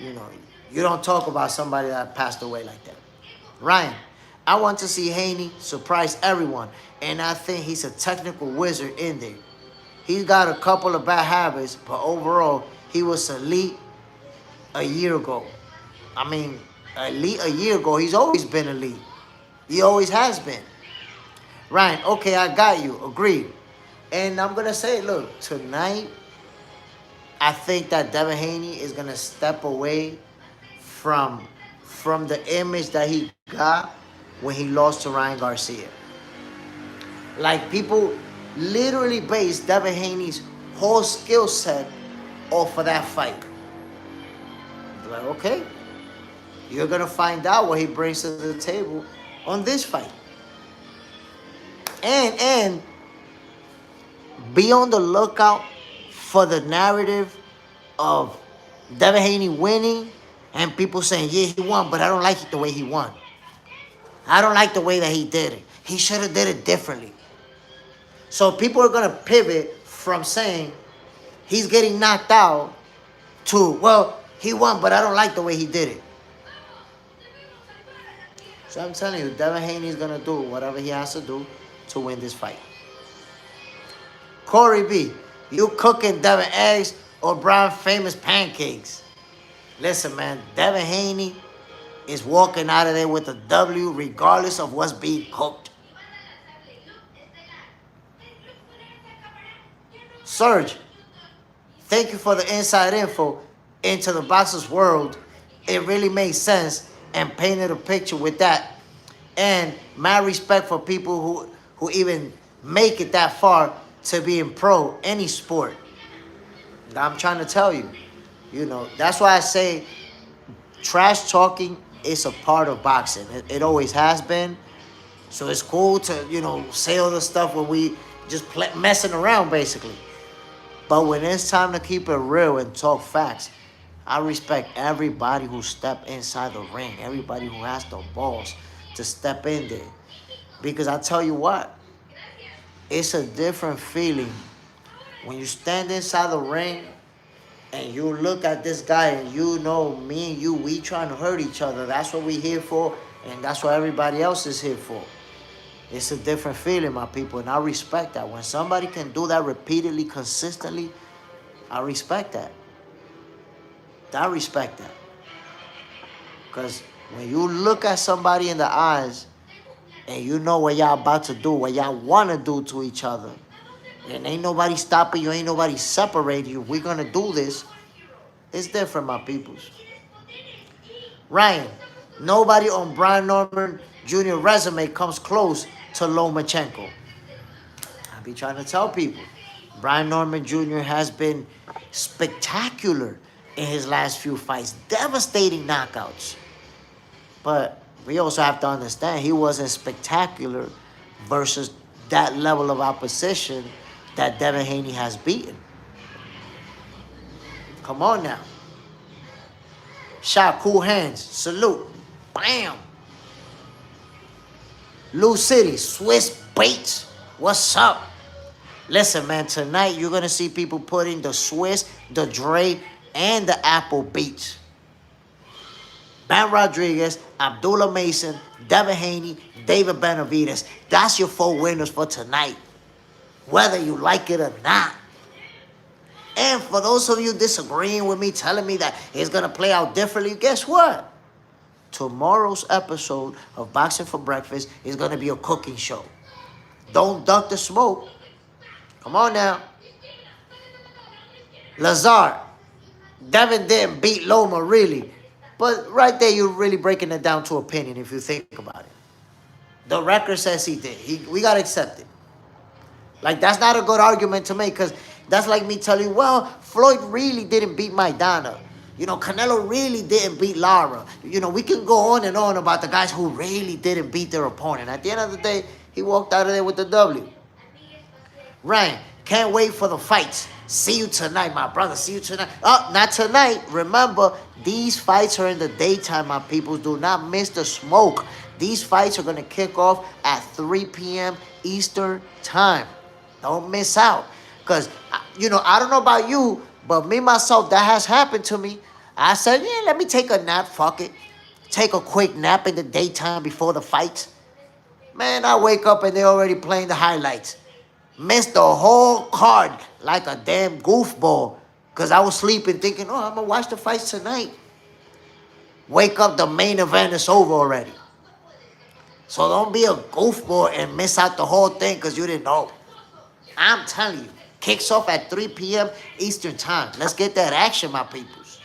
you don't talk about somebody that passed away like that. Ryan, I want to see Haney surprise everyone, and I think he's a technical wizard in there. He's got a couple of bad habits, but overall, he was elite a year ago. I mean, elite a year ago. He's always been elite. He always has been. Ryan, okay, I got you. Agreed. And I'm going to say, look, tonight, I think that Devin Haney is going to step away from the image that he got when he lost to Ryan Garcia. Like, people literally based Devin Haney's whole skill set off of that fight. Like, okay, you're going to find out what he brings to the table on this fight. And be on the lookout for the narrative of Devin Haney winning and people saying, yeah, he won, but I don't like it the way he won. I don't like the way that he did it. He should have did it differently. So people are going to pivot from saying he's getting knocked out to, well, he won, but I don't like the way he did it. So I'm telling you, Devin Haney is going to do whatever he has to do to win this fight. Corey B, you cooking Devin eggs or Brian famous pancakes? Listen, man, Devin Haney is walking out of there with a W regardless of what's being cooked. Serge, thank you for the inside info into the boxer's world. It really made sense and painted a picture with that. And my respect for people who even make it that far to be in pro any sport. I'm trying to tell you, that's why I say trash talking is a part of boxing. It always has been. So it's cool to, say all the stuff when we just messing around, basically. But when it's time to keep it real and talk facts, I respect everybody who step inside the ring, everybody who has the balls to step in there. Because I tell you what, it's a different feeling when you stand inside the ring and you look at this guy and me and you, we trying to hurt each other. That's what we here for, and that's what everybody else is here for. It's a different feeling, my people, and I respect that. When somebody can do that repeatedly, consistently, I respect that. I respect that. Because when you look at somebody in the eyes and you know what y'all about to do, what y'all want to do to each other, and ain't nobody stopping you, ain't nobody separating you, we're going to do this, it's different, my peoples. Ryan, nobody on Brian Norman Jr. resume comes close to Lomachenko. I be trying to tell people, Brian Norman Jr. has been spectacular in his last few fights. Devastating knockouts. But we also have to understand he wasn't spectacular versus that level of opposition that Devin Haney has beaten. Come on now. Shot, cool hands. Salute. Bam. Lou City, Swiss Baits. What's up? Listen, man, tonight you're going to see people putting the Swiss, the Dre, and the Apple Beats. Bam. Ryan Rodriguez, Abdullah Mason, Devin Haney, David Benavidez. That's your 4 winners for tonight, whether you like it or not. And for those of you disagreeing with me, telling me that it's going to play out differently, guess what? Tomorrow's episode of Boxing for Breakfast is going to be a cooking show. Don't duck the smoke. Come on now. Lazard. Devin didn't beat Loma, really. But right there, you're really breaking it down to opinion if you think about it. The record says he did. We got to accept it. Like, that's not a good argument to make, because that's like me telling you, well, Floyd really didn't beat Maidana. You know, Canelo really didn't beat Lara. You know, we can go on and on about the guys who really didn't beat their opponent. At the end of the day, he walked out of there with the W. Ryan, can't wait for the fights. See you tonight, my brother. See you tonight. Oh, not tonight. Remember, these fights are in the daytime, my people. Do not miss the smoke. These fights are going to kick off at 3 p.m. Eastern time. Don't miss out. Because, you know, I don't know about you, but me, myself, that has happened to me. I said, yeah, let me take a nap. Fuck it. Take a quick nap in the daytime before the fights. Man, I wake up and they're already playing the highlights. Missed the whole card like a damn goofball. Because I was sleeping thinking, oh, I'm going to watch the fights tonight. Wake up, the main event is over already. So don't be a goofball and miss out the whole thing because you didn't know. I'm telling you. Kicks off at 3 p.m. Eastern time. Let's get that action, my peoples.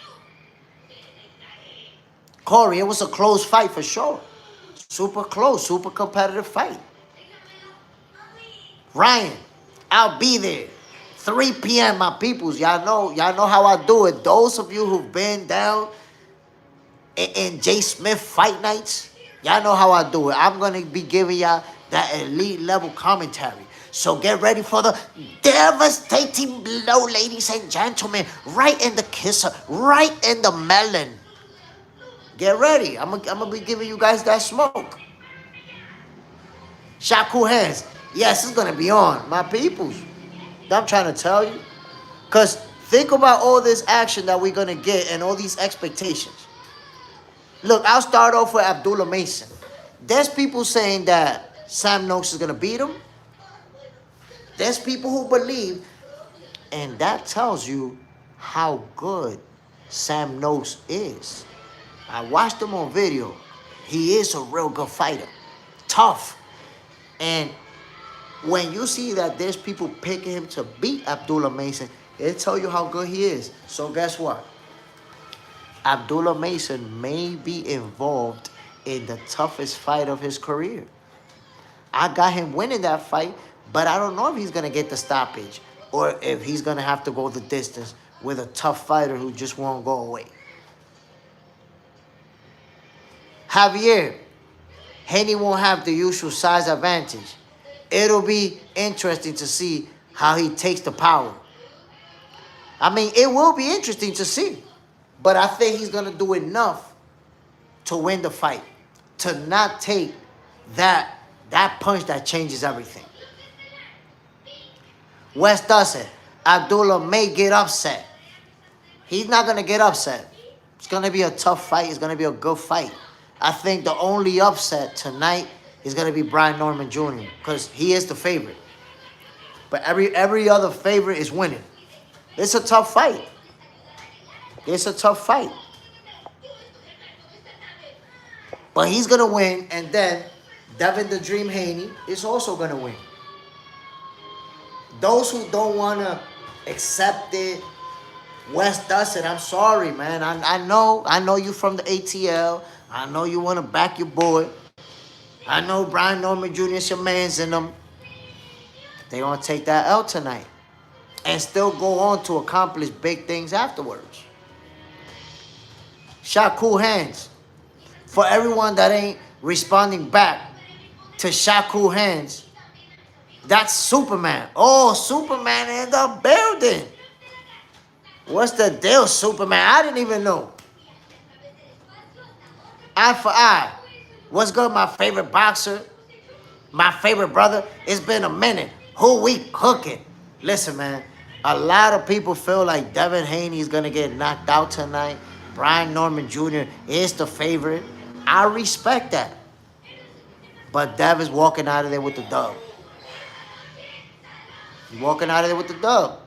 Corey, it was a close fight for sure. Super close, super competitive fight. Ryan, I'll be there. 3 p.m., my peoples. Y'all know how I do it. Those of you who've been down in Jay Smith fight nights, y'all know how I do it. I'm going to be giving y'all that elite level commentary. So get ready for the devastating blow, ladies and gentlemen. Right in the kisser, right in the melon. Get ready. I'm gonna be giving you guys that smoke. Shaku hands. Yes, it's going to be on. My peoples. I'm trying to tell you. Because think about all this action that we're going to get and all these expectations. Look, I'll start off with Abdullah Mason. There's people saying that Sam Noakes is going to beat him. There's people who believe, and that tells you how good Sam Noakes is. I watched him on video. He is a real good fighter. Tough. And when you see that there's people picking him to beat Abdullah Mason, it tells you how good he is. So guess what? Abdullah Mason may be involved in the toughest fight of his career. I got him winning that fight, but I don't know if he's going to get the stoppage or if he's going to have to go the distance with a tough fighter who just won't go away. Javier, Haney won't have the usual size advantage. It'll be interesting to see how he takes the power. I mean, it will be interesting to see. But I think he's going to do enough to win the fight. To not take that punch that changes everything. Wes Dustin, Abdullah may get upset. He's not going to get upset. It's going to be a tough fight. It's going to be a good fight. I think the only upset tonight is going to be Brian Norman Jr. because he is the favorite. But every other favorite is winning. It's a tough fight. It's a tough fight. But he's going to win, and then Devin the Dream Haney is also going to win. Those who don't want to accept it, Wes Dustin, I'm sorry, man. I know you from the ATL. I know you want to back your boy. I know Brian Norman Jr. is your man's in them. They going to take that L tonight and still go on to accomplish big things afterwards. Shot cool hands. For everyone that ain't responding back to shot cool hands, that's Superman. Oh, Superman in the building. What's the deal, Superman? I didn't even know. Eye for eye. What's good, my favorite boxer? My favorite brother? It's been a minute. Who we cooking? Listen, man. A lot of people feel like Devin Haney is going to get knocked out tonight. Brian Norman Jr. is the favorite. I respect that. But Dev is walking out of there with the dub. He's walking out of there with the dub.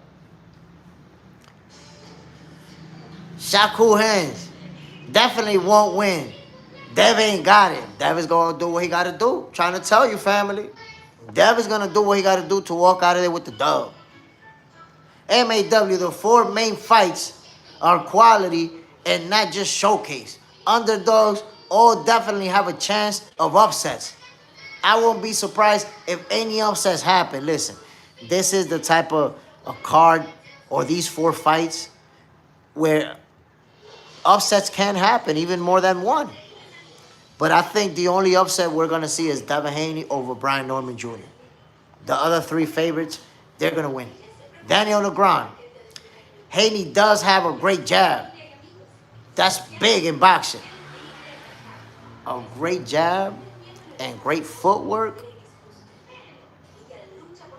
Shakur Hands definitely won't win. Dev ain't got it. Dev is going to do what he got to do. Trying to tell you, family. Dev is going to do what he got to do to walk out of there with the dub. MAW, the 4 main fights are quality and not just showcase. Underdogs all definitely have a chance of upsets. I won't be surprised if any upsets happen. Listen, this is the type of a card or these 4 fights where upsets can happen, even more than one. But I think the only upset we're going to see is Devin Haney over Brian Norman Jr. The other 3 favorites, they're going to win. Daniel Negron. Haney does have a great jab. That's big in boxing. A great jab and great footwork,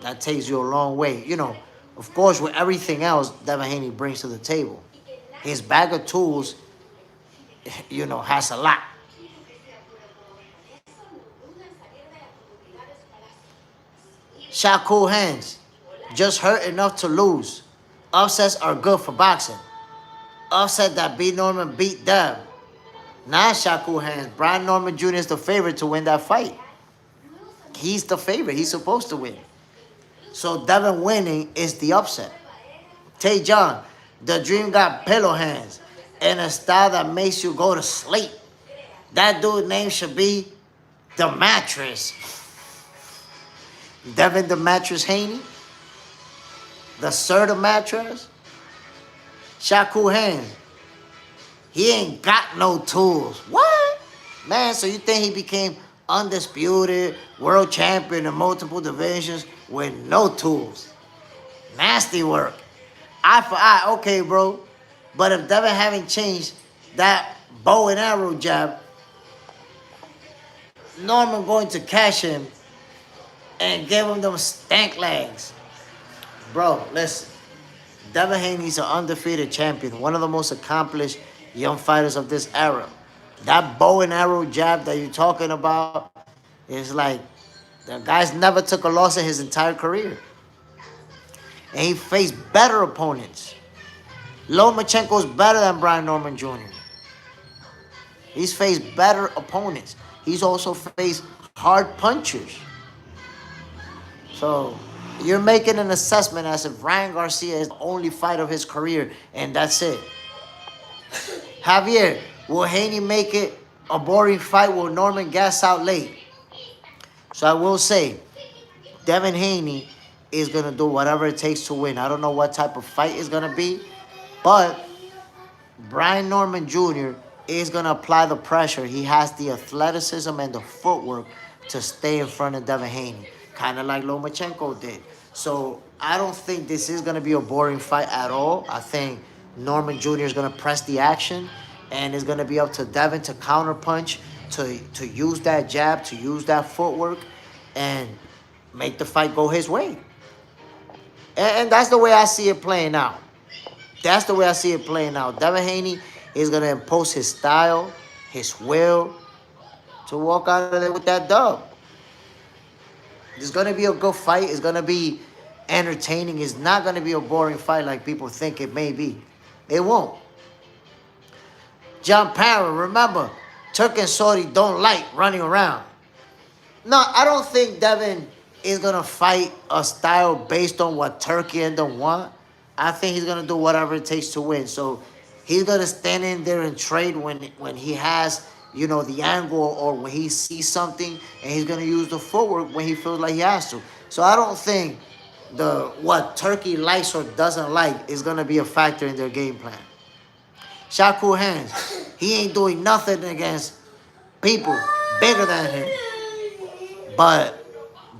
that takes you a long way. You know, of course, with everything else Devin Haney brings to the table, his bag of tools, you know, has a lot. Shakur Hands, just hurt enough to lose. Upsets are good for boxing. Upset that B. Norman beat Dev. Now Shakur Hands, Brian Norman Jr. is the favorite to win that fight. He's the favorite. He's supposed to win. So Devin winning is the upset. Tay John, the dream got pillow hands and a style that makes you go to sleep. That dude's name should be The Mattress. Devin The Mattress Haney. The Sir The Mattress. Shakur Hands. He ain't got no tools. What? Man, so you think he became undisputed world champion in multiple divisions with no tools? Nasty work. Eye for eye, okay, bro. But if Devin haven't changed that bow and arrow jab, Norman going to cash him and give him them stank legs. Bro, listen. Devin Haney's an undefeated champion, one of the most accomplished young fighters of this era. That bow and arrow jab that you're talking about is like, the guy's never took a loss in his entire career. And he faced better opponents. Lomachenko's better than Brian Norman Jr. He's faced better opponents. He's also faced hard punchers. So you're making an assessment as if Ryan Garcia is the only fight of his career, and that's it. Javier, will Haney make it a boring fight? Will Norman gas out late? So I will say, Devin Haney is going to do whatever it takes to win. I don't know what type of fight it's going to be, but Brian Norman Jr. is going to apply the pressure. He has the athleticism and the footwork to stay in front of Devin Haney, kind of like Lomachenko did. So I don't think this is going to be a boring fight at all. I think Norman Jr. is going to press the action, and it's going to be up to Devin to counterpunch, to use that jab, to use that footwork, and make the fight go his way. And that's the way I see it playing out. That's the way I see it playing out. Devin Haney is going to impose his style, his will, to walk out of there with that dub. It's going to be a good fight. It's going to be entertaining. It's not going to be a boring fight like people think it may be. It won't. John Parra, remember, Turk and Saudi don't like running around. No, I don't think Devin is going to fight a style based on what Turkey and them want. I think he's going to do whatever it takes to win. So he's going to stand in there and trade when he has, you know, the angle or when he sees something, and he's going to use the footwork when he feels like he has to. So I don't think what Turkey likes or doesn't like is going to be a factor in their game plan. Shakur Hands, he ain't doing nothing against people bigger than him. But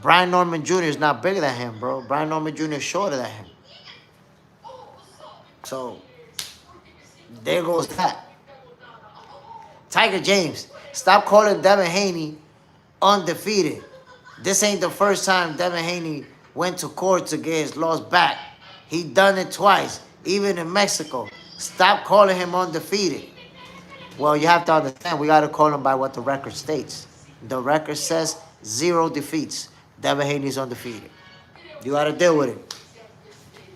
Brian Norman Jr. is not bigger than him, bro. Brian Norman Jr. is shorter than him. So there goes that. Tiger James, stop calling Devin Haney undefeated. This ain't the first time Devin Haney went to court to get his loss back. He done it twice, even in Mexico. Stop calling him undefeated. Well, you have to understand, we got to call him by what the record states. The record says 0 defeats. Devin Haney's undefeated. You got to deal with it.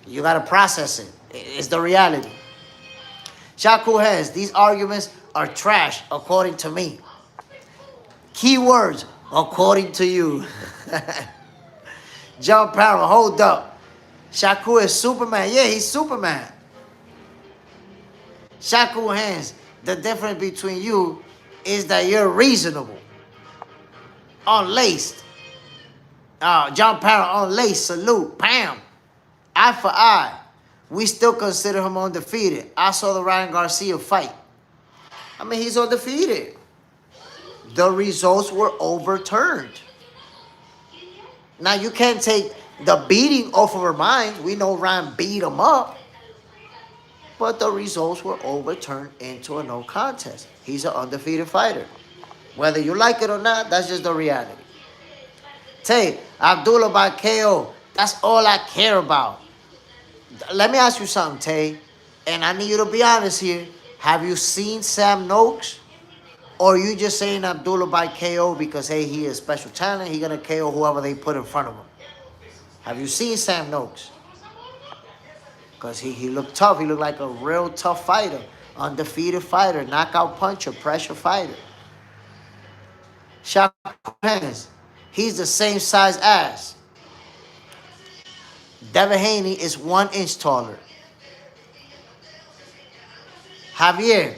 You got to process it. It's the reality. Shakur Hands, these arguments are trash, according to me. Keywords, according to you. John Parham, hold up. Shakur is Superman. Yeah, he's Superman. Shakur Hands, the difference between you is that you're reasonable. Unlaced. John Parham, unlaced. Salute. Pam. Eye for eye. We still consider him undefeated. I saw the Ryan Garcia fight. I mean, he's undefeated. The results were overturned. Now, you can't take the beating off of our minds. We know Ryan beat him up. But the results were overturned into a no contest. He's an undefeated fighter. Whether you like it or not, that's just the reality. Tay, Abdullah by KO. That's all I care about. Let me ask you something, Tay. And I need you to be honest here. Have you seen Sam Noakes? Or are you just saying Abdullah by KO because, hey, he is special talent. He's going to KO whoever they put in front of him. Have you seen Sam Noakes? Because he looked tough. He looked like a real tough fighter. Undefeated fighter. Knockout puncher. Pressure fighter. Shakur Hands. He's the same size as. Devin Haney is 1 inch taller. Javier.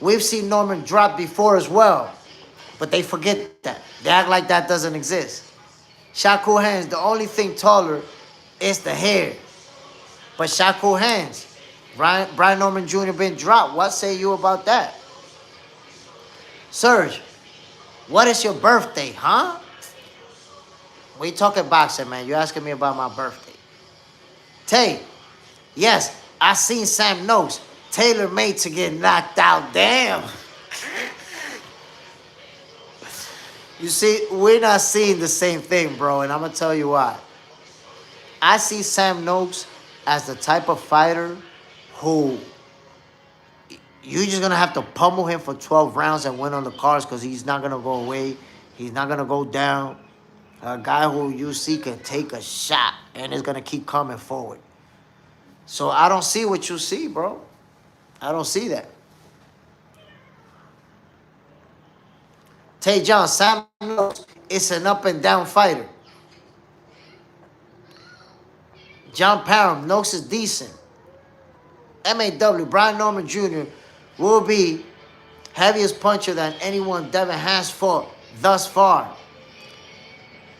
We've seen Norman drop before as well. But they forget that. They act like that doesn't exist. Shakur Hands, the only thing taller is the hair. But Shakur Hands, Brian Norman Jr. been dropped. What say you about that? Serge, what is your birthday, huh? We talking boxing, man. You asking me about my birthday. Tay, yes, I seen Sam Noakes. Tailor made to get knocked out. Damn. You see, we're not seeing the same thing, bro. And I'm going to tell you why. I see Sam Noakes as the type of fighter who you're just going to have to pummel him for 12 rounds and win on the cards because he's not going to go away. He's not going to go down. A guy who you see can take a shot and is going to keep coming forward. So I don't see what you see, bro. I don't see that. Tay John, Sam Noakes is an up-and-down fighter. John Parham, Noakes is decent. MAW, Brian Norman Jr. will be heaviest puncher than anyone Devin has fought thus far.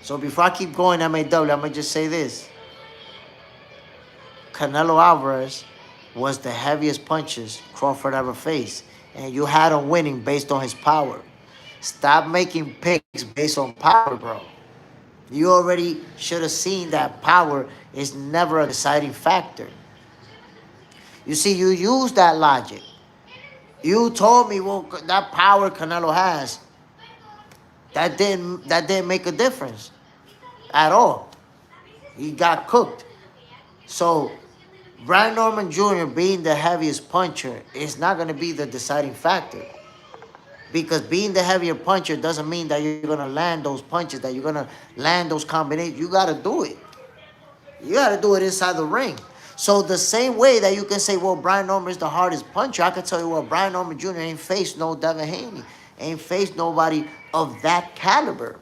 So before I keep going, MAW, I'm going to just say this. Canelo Alvarez was the heaviest punches Crawford ever faced. And you had him winning based on his power. Stop making picks based on power, bro. You already should have seen that power is never a deciding factor. You see, you use that logic. You told me, well, that power Canelo has, that didn't make a difference at all. He got cooked. So Brian Norman Jr. being the heaviest puncher is not going to be the deciding factor. Because being the heavier puncher doesn't mean that you're going to land those punches, that you're going to land those combinations. You got to do it. You got to do it inside the ring. So the same way that you can say, well, Brian Norman is the hardest puncher, I can tell you, well, Brian Norman Jr. ain't faced no Devin Haney. Ain't faced nobody of that caliber.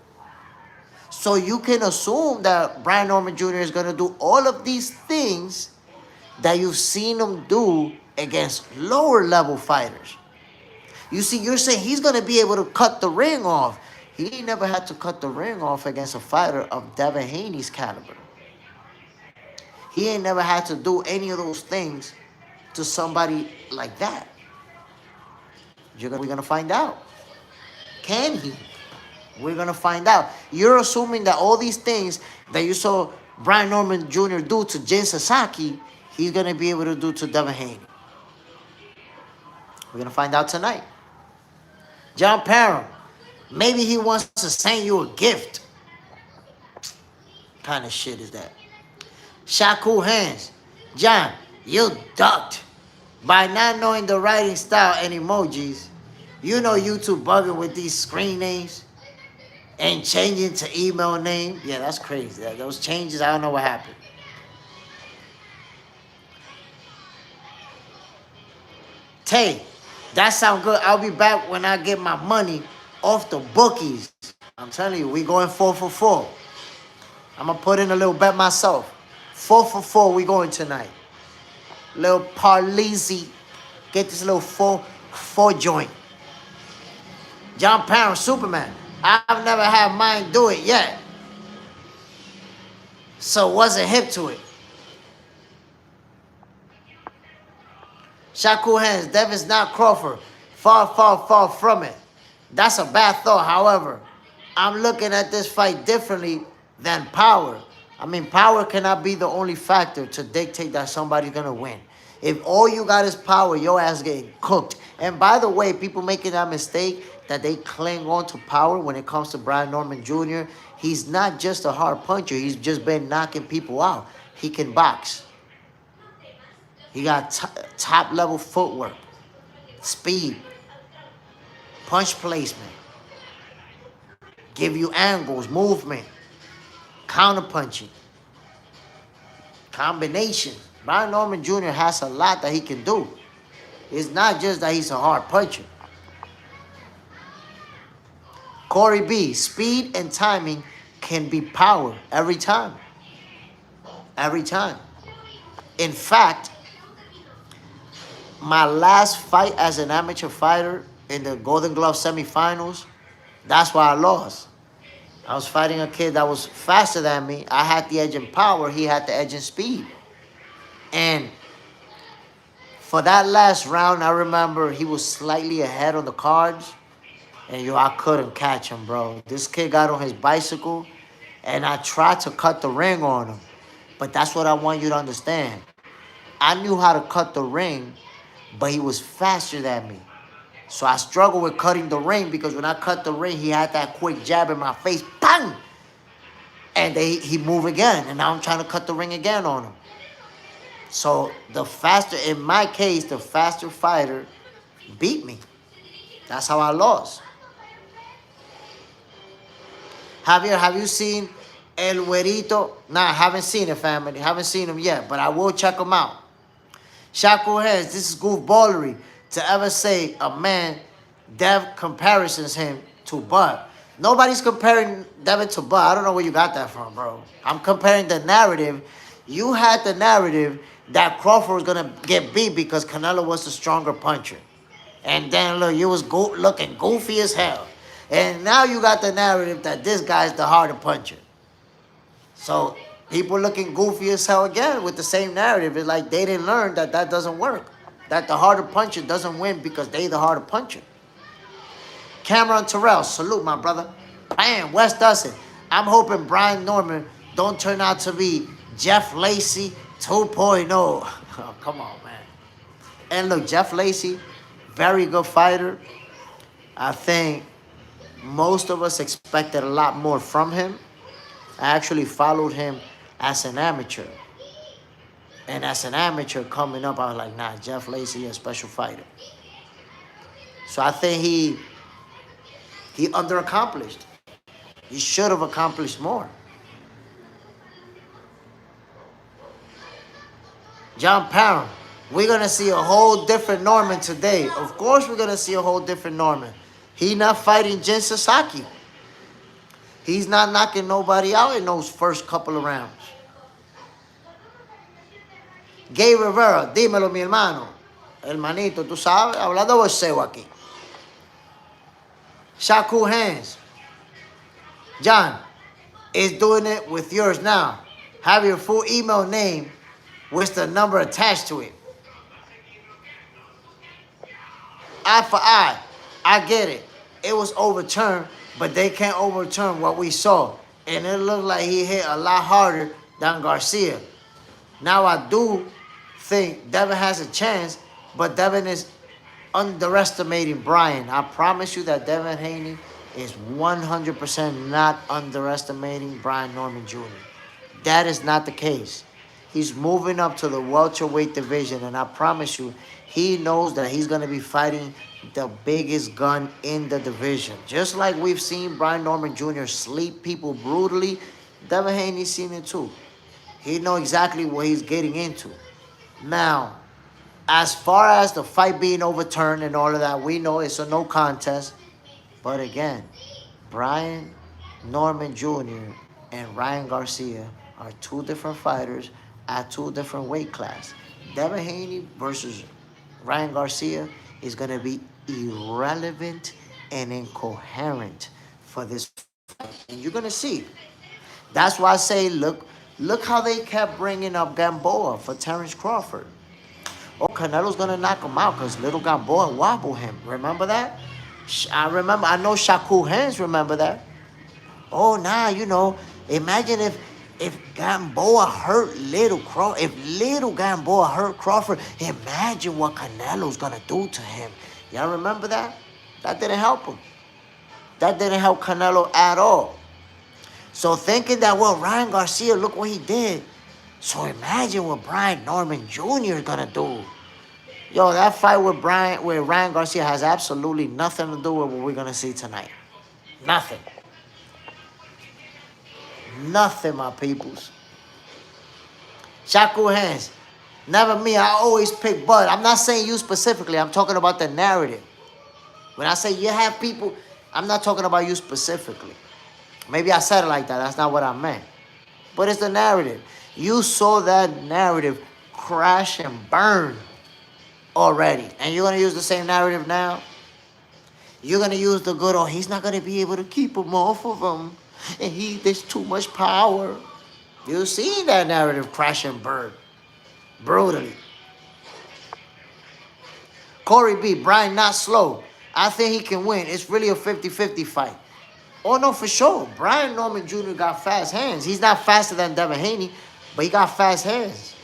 So you can assume that Brian Norman Jr. is going to do all of these things that you've seen him do against lower level fighters. You see, you're saying he's going to be able to cut the ring off. He never had to cut the ring off against a fighter of Devin Haney's caliber. He ain't never had to do any of those things to somebody like that. We're going to find out. Can he? We're going to find out. You're assuming that all these things that you saw Brian Norman Jr. do to Jin Sasaki, he's going to be able to do to Devin Haney. We're going to find out tonight. John Parham, maybe he wants to send you a gift. What kind of shit is that? Shakur Hands, John, you ducked by not knowing the writing style and emojis. You know YouTube bugging with these screen names and changing to email name. Yeah, that's crazy. Those changes, I don't know what happened. Tay, that sound good. I'll be back when I get my money off the bookies. I'm telling you, we going 4 for 4. I'm going to put in a little bet myself. 4 for 4 we going tonight. Little Parleezy. Get this little 4 joint. John Parham, Superman. I've never had mine do it yet. So wasn't hip to it. Shakur Hands, Devin's not Crawford. Far, far, far from it. That's a bad thought. However, I'm looking at this fight differently than power. I mean, power cannot be the only factor to dictate that somebody's going to win. If all you got is power, your ass getting cooked. And by the way, people making that mistake that they cling on to power when it comes to Brian Norman Jr., he's not just a hard puncher. He's just been knocking people out. He can box. He got top-level footwork, speed, punch placement, give you angles, movement, counter-punching, combination. Brian Norman Jr. has a lot that he can do. It's not just that he's a hard puncher. Corey B, speed and timing can be power every time. Every time. In fact, my last fight as an amateur fighter in the Golden Glove semifinals, that's why I lost. I was fighting a kid that was faster than me. I had the edge in power. He had the edge in speed. And for that last round, I remember he was slightly ahead on the cards. And I couldn't catch him, bro. This kid got on his bicycle, and I tried to cut the ring on him. But that's what I want you to understand. I knew how to cut the ring, but he was faster than me. So I struggled with cutting the ring because when I cut the ring, he had that quick jab in my face. Bang! And he moved again. And now I'm trying to cut the ring again on him. So the faster, in my case, the faster fighter beat me. That's how I lost. Javier, have you seen El Güerito? Nah, I haven't seen it, family. Haven't seen him yet, but I will check him out. Shakur Hands, this is goofballery to ever say a man Dev comparisons him to Bud. Nobody's comparing Devin to Bud. I don't know where you got that from, bro. I'm comparing the narrative. You had the narrative that Crawford was going to get beat because Canelo was the stronger puncher. And then, look, you was looking goofy as hell. And now you got the narrative that this guy's the harder puncher. So people looking goofy as hell again with the same narrative. It's like they didn't learn that that doesn't work. That the harder puncher doesn't win because they the harder puncher. Cameron Terrell, salute my brother. Bam, Wes Dustin. I'm hoping Brian Norman don't turn out to be Jeff Lacey 2.0. Oh, come on, man. And look, Jeff Lacey, very good fighter. I think most of us expected a lot more from him. I actually followed him as an amateur. And as an amateur coming up, I was like, nah, Jeff Lacey is a special fighter. So I think he underaccomplished. He should have accomplished more. John Parham, we're going to see a whole different Norman today. Of course we're going to see a whole different Norman. He's not fighting Jin Sasaki. He's not knocking nobody out in those first couple of rounds. Gay Rivera, dímelo mi hermano. Hermanito, tú sabes, hablando boxeo aquí. Shakur Hands. John is doing it with yours now. Have your full email name with the number attached to it. Eye for eye. I get it. It was overturned, but they can't overturn what we saw. And it looked like he hit a lot harder than Garcia. Now I do think Devin has a chance, but Devin is underestimating Brian. I promise you that Devin Haney is 100% not underestimating Brian Norman Jr. That is not the case. He's moving up to the welterweight division, and I promise you, he knows that he's going to be fighting the biggest gun in the division. Just like we've seen Brian Norman Jr. sleep people brutally, Devin Haney's seen it too. He knows exactly what he's getting into. Now, as far as the fight being overturned and all of that, we know it's a no contest. But again, Brian Norman Jr. and Ryan Garcia are two different fighters at two different weight classes. Devin Haney versus Ryan Garcia is going to be irrelevant and incoherent for this fight. And you're going to see. That's why I say, look how they kept bringing up Gamboa for Terence Crawford. Oh, Canelo's going to knock him out because little Gamboa wobbled him. Remember that? I know Shakur Hands remember that. Oh, nah, imagine if Gamboa hurt little Crawford. If little Gamboa hurt Crawford, imagine what Canelo's going to do to him. Y'all remember that? That didn't help him. That didn't help Canelo at all. So thinking that, well, Ryan Garcia, look what he did. So imagine what Brian Norman Jr. is going to do. Yo, that fight with Ryan Garcia has absolutely nothing to do with what we're going to see tonight. Nothing. Nothing, my peoples. Shakur Hands. Never me. I always pick Bud. I'm not saying you specifically. I'm talking about the narrative. When I say you have people, I'm not talking about you specifically. Maybe I said it like that. That's not what I meant. But it's the narrative. You saw that narrative crash and burn already. And you're going to use the same narrative now? You're going to use the good, oh, he's not going to be able to keep him off of him. And there's too much power. You see that narrative crash and burn brutally. Corey B, Brian not slow. I think he can win. It's really a 50-50 fight. Oh, no, for sure. Brian Norman Jr. got fast hands. He's not faster than Devin Haney, but he got fast hands.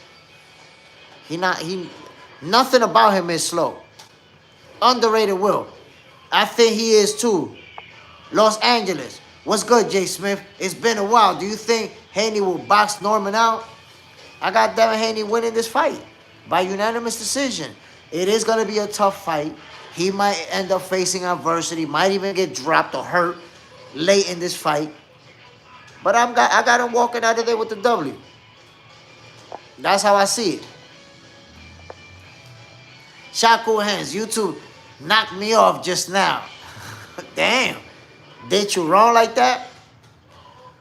Nothing about him is slow. Underrated Will. I think he is too. Los Angeles. What's good, Jay Smith? It's been a while. Do you think Haney will box Norman out? I got Devin Haney winning this fight by unanimous decision. It is going to be a tough fight. He might end up facing adversity, might even get dropped or hurt late in this fight. But I got him walking out of there with the W. That's how I see it. Shakur Hands, YouTube knocked me off just now. Damn. Did you wrong like that?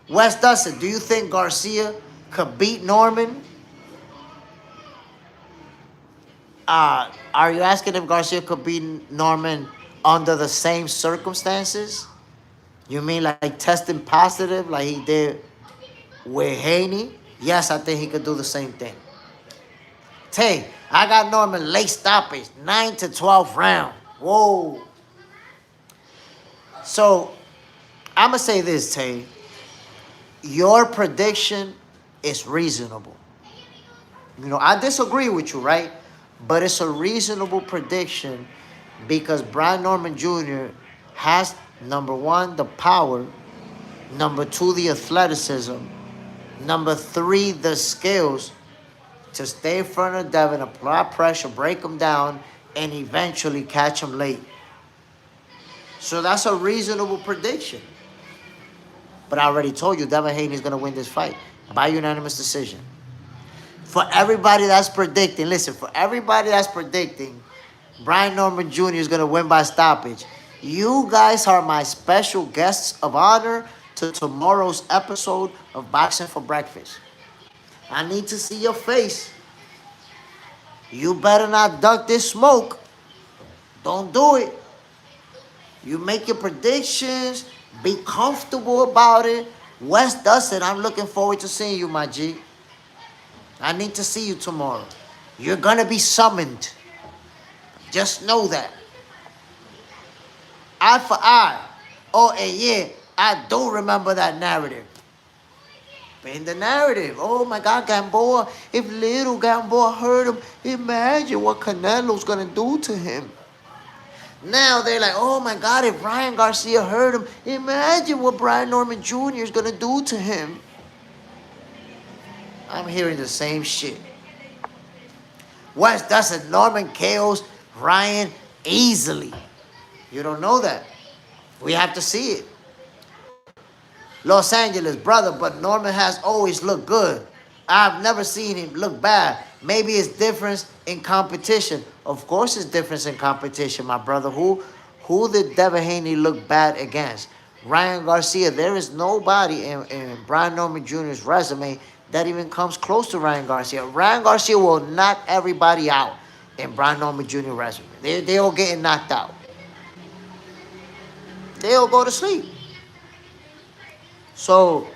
Wes Dustin, do you think Garcia could beat Norman? Are you asking if Garcia could beat Norman under the same circumstances? You mean like testing positive like he did with Haney? Yes, I think he could do the same thing. Tay, I got Norman late stoppage, 9 to 12 round. Whoa. So, I'm going to say this, Tay. Your prediction is reasonable. I disagree with you, right? But it's a reasonable prediction because Brian Norman Jr. has, number one, the power. Number two, the athleticism. Number three, the skills to stay in front of Devin, apply pressure, break him down, and eventually catch him late. So that's a reasonable prediction. But I already told you Devin Haney is going to win this fight by unanimous decision. For everybody that's predicting, listen, for everybody that's predicting Brian Norman Jr. is going to win by stoppage, you guys are my special guests of honor to tomorrow's episode of Boxing for Breakfast. I need to see your face. You better not duck this smoke. Don't do it. You make your predictions. Be comfortable about it. Wes Dustin, I'm looking forward to seeing you, my G. I need to see you tomorrow. You're going to be summoned. Just know that. Eye for eye. Oh, and yeah, I do remember that narrative. In the narrative, oh my God, Gamboa, if little Gamboa hurt him, imagine what Canelo's going to do to him. Now they're like, oh my God, if Ryan Garcia hurt him, imagine what Brian Norman Jr. is going to do to him. I'm hearing the same shit. West Dustin, Norman KOs Ryan easily. You don't know that. We have to see it. Los Angeles, brother, but Norman has always looked good. I've never seen him look bad. Maybe it's difference in competition. Of course it's difference in competition, my brother. Who did Devin Haney look bad against? Ryan Garcia. There is nobody in Brian Norman Jr.'s resume that even comes close to Ryan Garcia. Ryan Garcia will knock everybody out in Brian Norman Jr. resume. They all getting knocked out. They all go to sleep. So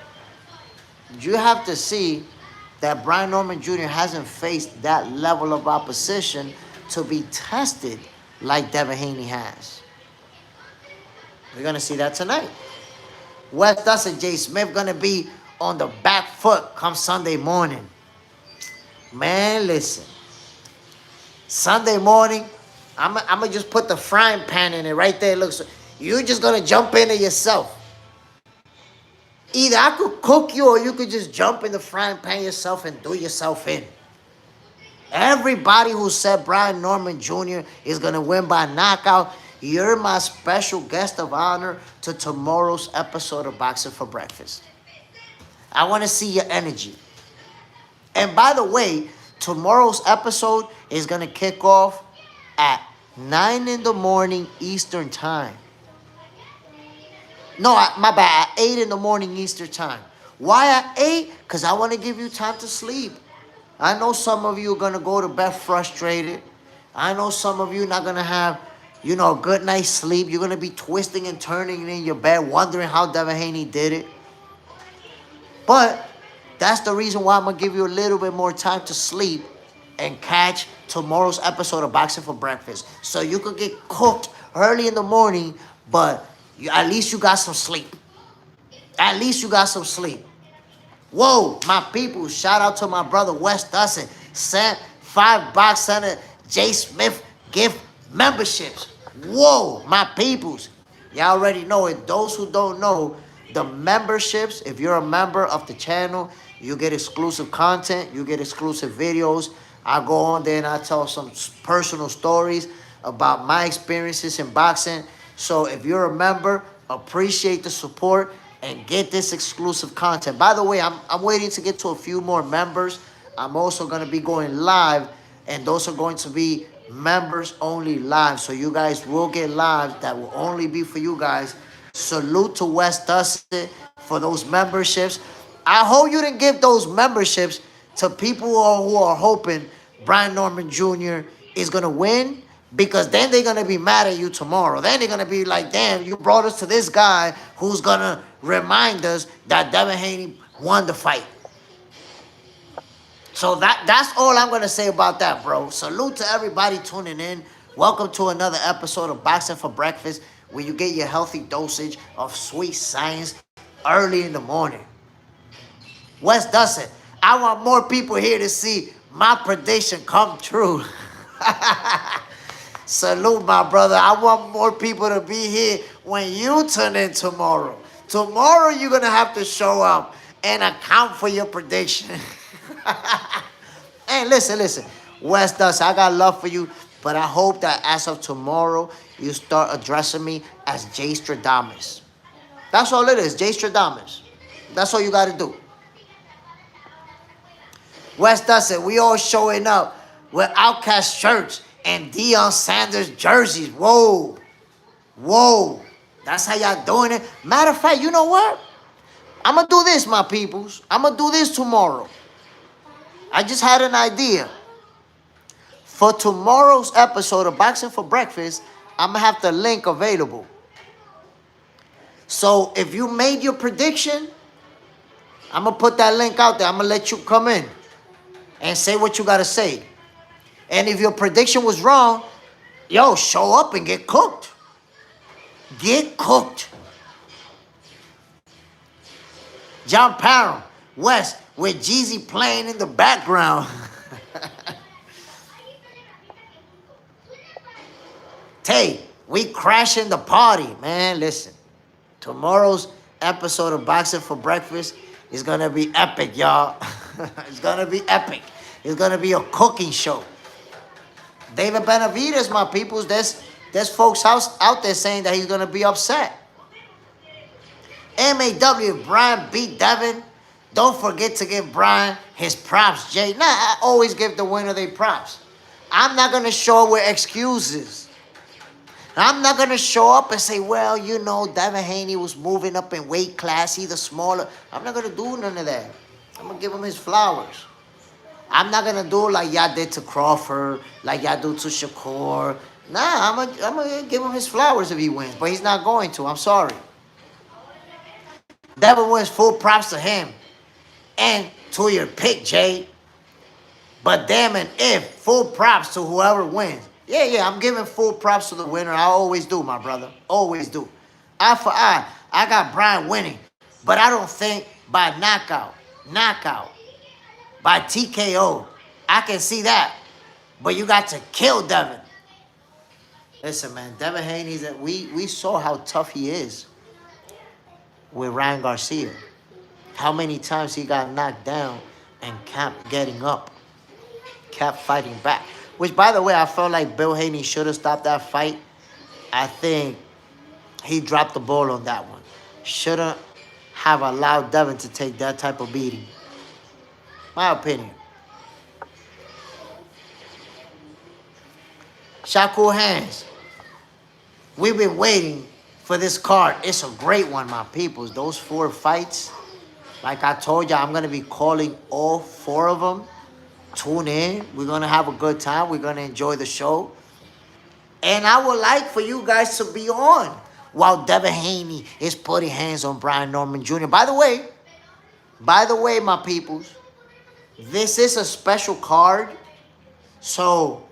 you have to see that Brian Norman Jr. hasn't faced that level of opposition to be tested like Devin Haney has. We're going to see that tonight. Wes Dustin, Jay Smith going to be on the back foot come Sunday morning. Man, listen. Sunday morning, I'm going to just put the frying pan in it right there. Look, so you're just going to jump in it yourself. Either I could cook you or you could just jump in the frying pan yourself and do yourself in. Everybody who said Brian Norman Jr. is going to win by knockout, you're my special guest of honor to tomorrow's episode of Boxing for Breakfast. I want to see your energy. And by the way, tomorrow's episode is going to kick off at 9 in the morning Eastern Time. No, my bad, at 8 in the morning Eastern Time. Why at 8? Because I want to give you time to sleep. I know some of you are going to go to bed frustrated. I know some of you are not going to have, a good night's sleep. You're going to be twisting and turning in your bed, wondering how Devin Haney did it. But that's the reason why I'm going to give you a little bit more time to sleep and catch tomorrow's episode of Boxing for Breakfast. So you could get cooked early in the morning, but at least you got some sleep. At least you got some sleep. Whoa, my people, shout out to my brother Wes Dustin. Sent $5 Center Jay Smith gift memberships. Whoa, my peoples. Y'all already know it. Those who don't know, the memberships, if you're a member of the channel, you get exclusive content, you get exclusive videos. I go on there and I tell some personal stories about my experiences in boxing. So if you're a member, appreciate the support and get this exclusive content. By the way, I'm waiting to get to a few more members. I'm also going to be going live, and those are going to be members only live. So you guys will get lives that will only be for you guys. Salute to Wes Dustin for those memberships. I hope you didn't give those memberships to people who are hoping Brian Norman Jr. is going to win, because then they're going to be mad at you tomorrow. Then they're going to be like, damn, you brought us to this guy who's going to remind us that Devin Haney won the fight. So that's all I'm going to say about that, bro. Salute to everybody tuning in. Welcome to another episode of Boxing for Breakfast, where you get your healthy dosage of sweet science early in the morning. Wes Dustin, I want more people here to see my prediction come true. Salute, my brother. I want more people to be here when you tune in tomorrow. Tomorrow, you're going to have to show up and account for your prediction. Hey, listen. Wes Dustin, I got love for you, but I hope that as of tomorrow, you start addressing me as Jay Stradamus. That's all it is, Jay Stradamus. That's all you got to do. Wes Dustin, we all showing up with Outcast shirts and Deion Sanders jerseys. Whoa. That's how y'all doing it. Matter of fact, you know what? I'm going to do this, my peoples. I'm going to do this tomorrow. I just had an idea. For tomorrow's episode of Boxing for Breakfast, I'm going to have the link available. So if you made your prediction, I'm going to put that link out there. I'm going to let you come in and say what you got to say. And if your prediction was wrong, yo, show up and get cooked. Get cooked. John Parham, West, with Jeezy playing in the background. Tay, we crashing the party, man. Listen, tomorrow's episode of Boxing for Breakfast It's gonna be epic, y'all. It's gonna be epic. It's gonna be a cooking show. David Benavidez, my peoples, there's folks out there saying that he's gonna be upset. MAW, Brian beat Devin. Don't forget to give Brian his props, Jay. Nah, I always give the winner their props. I'm not gonna show up with excuses. I'm not gonna show up and say, well, you know, Devin Haney was moving up in weight class, either smaller. I'm not gonna do none of that. I'm gonna give him his flowers. I'm not gonna do like y'all did to Crawford, like y'all do to Shakur. Nah, I'm gonna give him his flowers if he wins, but he's not going to. I'm sorry. Devin wins, full props to him. And to your pick, Jay. But damn it, if full props to whoever wins. Yeah, I'm giving full props to the winner. I always do, my brother. Always do. Eye for eye. I got Brian winning. But I don't think by knockout, by TKO. I can see that. But you got to kill Devin. Listen, man, Devin Haney, we saw how tough he is with Ryan Garcia. How many times he got knocked down and kept getting up, kept fighting back. Which, by the way, I felt like Bill Haney should have stopped that fight. I think he dropped the ball on that one. Shouldn't have allowed Devin to take that type of beating. My opinion. Shakur Hands. We've been waiting for this card. It's a great one, my peoples. Those 4 fights, like I told you, I'm going to be calling all 4 of them. Tune in. We're going to have a good time. We're going to enjoy the show. And I would like for you guys to be on while Devin Haney is putting hands on Brian Norman Jr. By the way, my peoples, this is a special card. So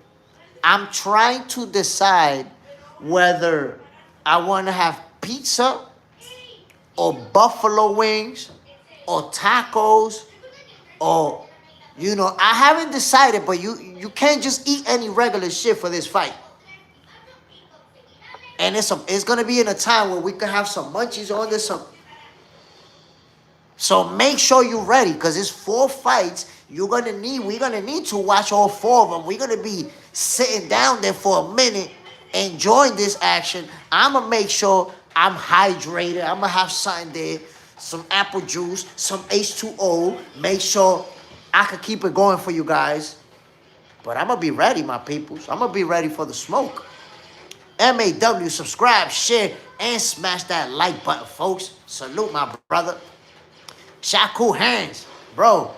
I'm trying to decide whether I want to have pizza or buffalo wings or tacos or, you know, I haven't decided, but you can't just eat any regular shit for this fight. And it's going to be in a time where we can have some munchies on this. So make sure you're ready, because it's 4 fights we're going to need to watch all 4 of them. We're going to be sitting down there for a minute, enjoying this action. I'm going to make sure I'm hydrated. I'm going to have something there, some apple juice, some H2O. Make sure I can keep it going for you guys. But I'm going to be ready, my peoples. I'm going to be ready for the smoke. MAW, subscribe, share, and smash that like button, folks. Salute, my brother. Shakur Hands. Bro,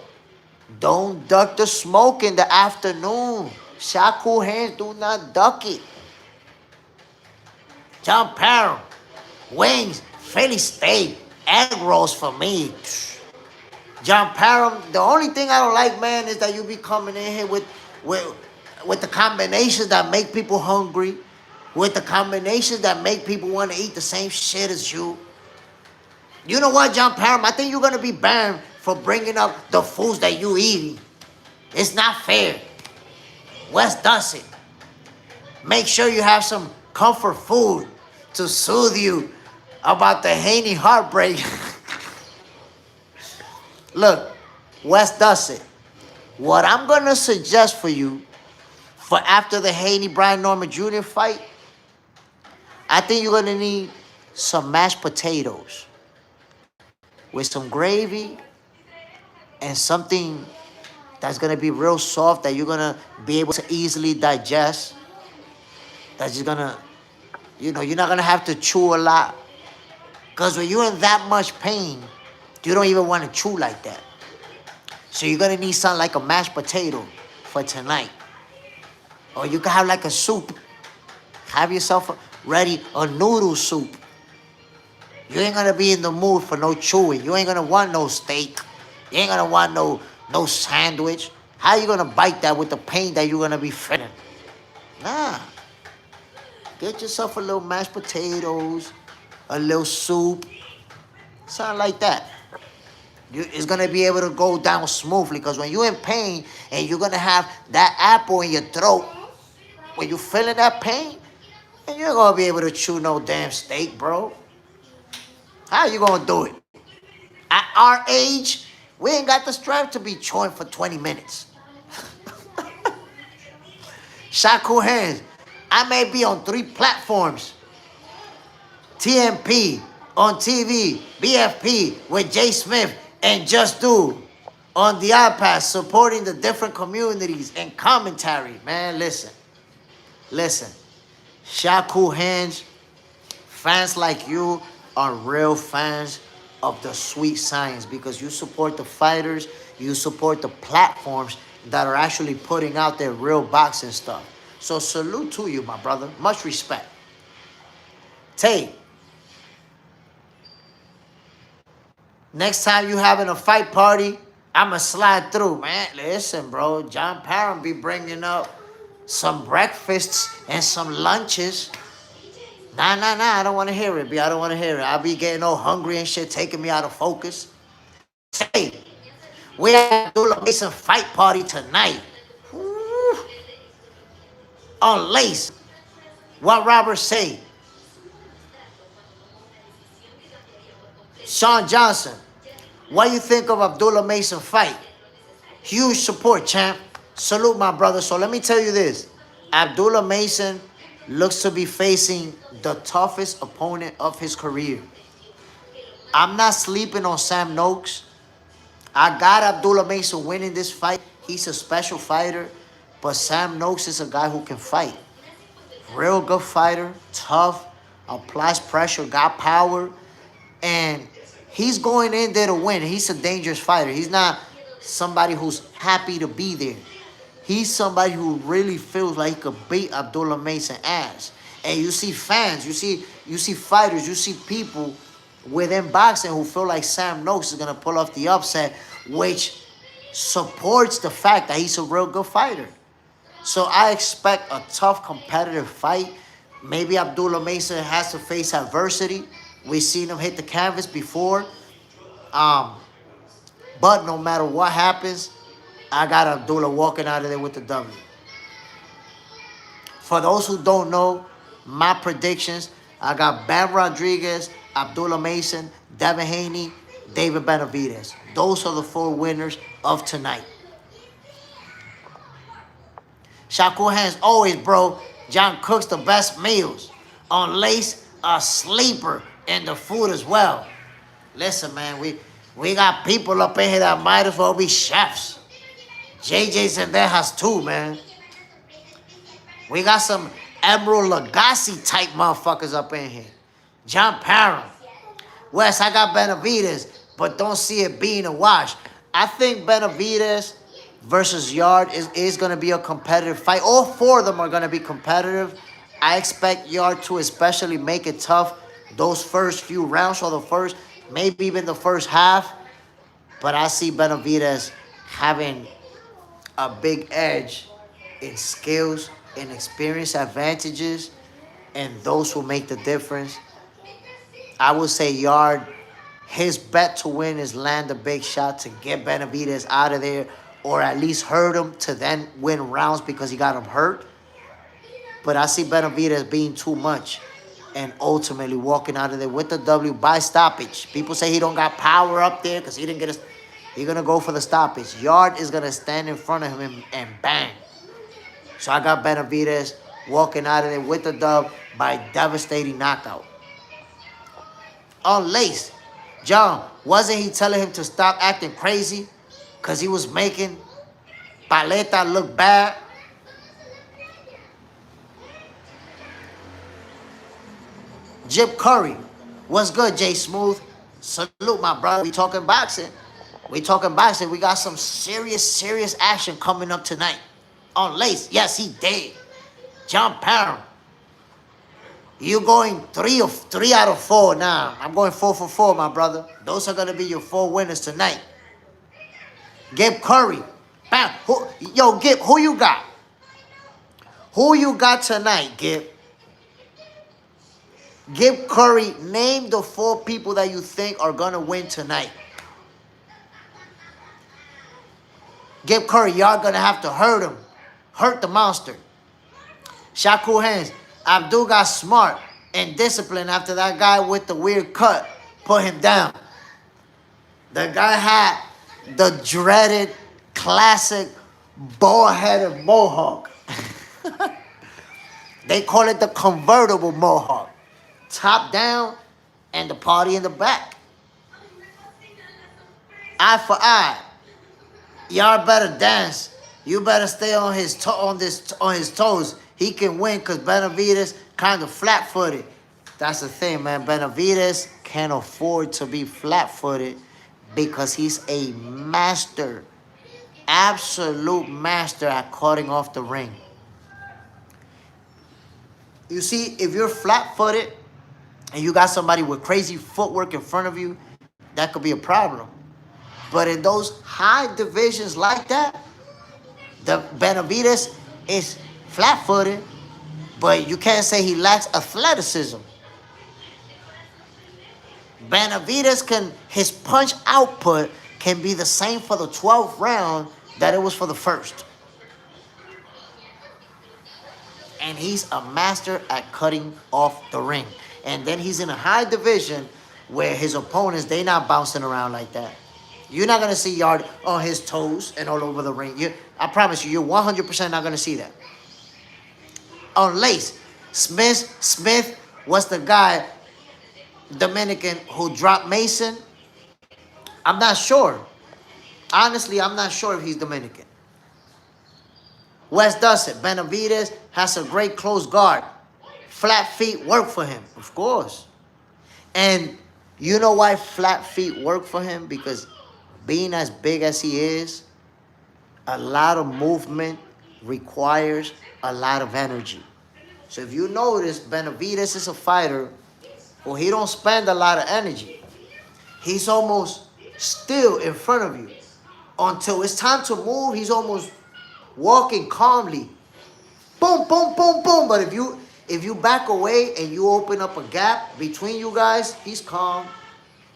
don't duck the smoke in the afternoon. Shakur Hands, do not duck it. John Parham. Wings, Philly steak, egg rolls for me. John Parham, the only thing I don't like, man, is that you be coming in here with the combinations that make people hungry, with the combinations that make people want to eat the same shit as you. You know what, John Parham? I think you're going to be banned for bringing up the foods that you eating. It's not fair. Wes does it. Make sure you have some comfort food to soothe you about the Haney heartbreak. Look, Wes does it. What I'm going to suggest for you for after the Haney-Brian Norman Jr. fight, I think you're going to need some mashed potatoes with some gravy and something that's going to be real soft that you're going to be able to easily digest. That's just going to, you know, you're not going to have to chew a lot. Because when you're in that much pain, you don't even want to chew like that. So you're going to need something like a mashed potato for tonight. Or you can have like a soup. Have yourself ready a noodle soup. You ain't going to be in the mood for no chewing. You ain't going to want no steak. You ain't going to want no sandwich. How you going to bite that with the pain that you're going to be feeling? Nah. Get yourself a little mashed potatoes, a little soup, something like that. It's going to be able to go down smoothly, because when you're in pain and you're going to have that apple in your throat, when you're feeling that pain, and you ain't going to be able to chew no damn steak, bro. How you going to do it? our age, we ain't got the strength to be chewing for 20 minutes. Shakur Hands, I may be on 3 platforms. TMP, on TV, BFP with Jay Smith and Just Do on the iPad, supporting the different communities and commentary. Man, listen. Shakur Hands, fans like you are real fans of the sweet science because you support the fighters, you support the platforms that are actually putting out their real boxing stuff. So salute to you, my brother. Much respect. Tay, next time you having a fight party, I'ma slide through, man. Listen, bro, John Parham be bringing up some breakfasts and some lunches. Nah, I don't want to hear it, B. I don't want to hear it. I'll be getting all hungry and shit, taking me out of focus. Say, we have Abdullah Mason fight party tonight. Woo. On Lace. What Robert say? Sean Johnson, what do you think of Abdullah Mason fight? Huge support, champ. Salute, my brother. So let me tell you this. Abdullah Mason looks to be facing the toughest opponent of his career. I'm not sleeping on Sam Noakes. I got Abdullah Mason winning this fight. He's a special fighter. But Sam Noakes is a guy who can fight. Real good fighter, tough, applies pressure, got power. And he's going in there to win. He's a dangerous fighter. He's not somebody who's happy to be there. He's somebody who really feels like he could beat Abdullah Mason ass. And you see fans, you see fighters, you see people within boxing who feel like Sam Noakes is going to pull off the upset, which supports the fact that he's a real good fighter. So I expect a tough competitive fight. Maybe Abdullah Mason has to face adversity. We've seen him hit the canvas before. But no matter what happens, I got Abdullah walking out of there with the W. For those who don't know, my predictions, I got Bam Rodriguez, Abdullah Mason, Devin Haney, David Benavidez. Those are the 4 winners of tonight. Shakur Hands, always, bro. John cooks the best meals. On Lace, a sleeper in the food as well. Listen, man, we got people up in here that might as well be chefs. JJ's in there has 2, man. We got some Emerald Lagasse type motherfuckers up in here. John Parham. Wes, I got Benavidez, but don't see it being a wash. I think Benavidez versus Yard is going to be a competitive fight. All 4 of them are going to be competitive. I expect Yard to especially make it tough those first few rounds, or the first, maybe even the first half. But I see Benavidez having a big edge in skills, in experience advantages, and those who make the difference. I would say Yard, his bet to win is land a big shot to get Benavidez out of there, or at least hurt him to then win rounds because he got him hurt. But I see Benavidez being too much and ultimately walking out of there with the W by stoppage. People say he don't got power up there because he didn't get a... He's going to go for the stoppage. Yard is going to stand in front of him and bang. So I got Benavidez walking out of there with the dub by devastating knockout. On Lace, John, wasn't he telling him to stop acting crazy because he was making Paleta look bad? Jip Curry, what's good, Jay Smooth? Salute, my brother. We talking boxing. We got some serious action coming up tonight. On Lace, yes, he did. John Parham, you going 3 out of 4 now. I'm going 4 for 4, my brother. Those are going to be your 4 winners tonight. Gib Curry. Bam. Yo, Gib, who you got? Who you got tonight, Gib? Gib Curry, name the 4 people that you think are going to win tonight. Gib Curry, y'all going to have to hurt him. Hurt the monster. Shakur Hands, Abdul got smart and disciplined after that guy with the weird cut put him down. The guy had the dreaded classic bald-headed mohawk. They call it the convertible mohawk. Top down and the party in the back. Eye for eye. Y'all better dance. You better stay on his toes. He can win because Benavidez kind of flat-footed. That's the thing, man. Benavidez can't afford to be flat-footed because he's a master, absolute master at cutting off the ring. You see, if you're flat-footed and you got somebody with crazy footwork in front of you, that could be a problem. But in those high divisions like that, the Benavidez is flat-footed, but you can't say he lacks athleticism. Benavidez his punch output can be the same for the 12th round that it was for the first. And he's a master at cutting off the ring. And then he's in a high division where his opponents, they not bouncing around like that. You're not going to see Yarde on his toes and all over the ring. I promise you, you're 100% not going to see that. Unless Smith was the guy, Dominican, who dropped Mason. I'm not sure. Honestly, I'm not sure if he's Dominican. Wes does it. Benavidez has a great close guard. Flat feet work for him, of course. And you know why flat feet work for him? Because being as big as he is, a lot of movement requires a lot of energy. So if you notice, Benavidez is a fighter who he don't spend a lot of energy. He's almost still in front of you. Until it's time to move, he's almost walking calmly. Boom, boom, boom, boom. But if you back away and you open up a gap between you guys, he's calm.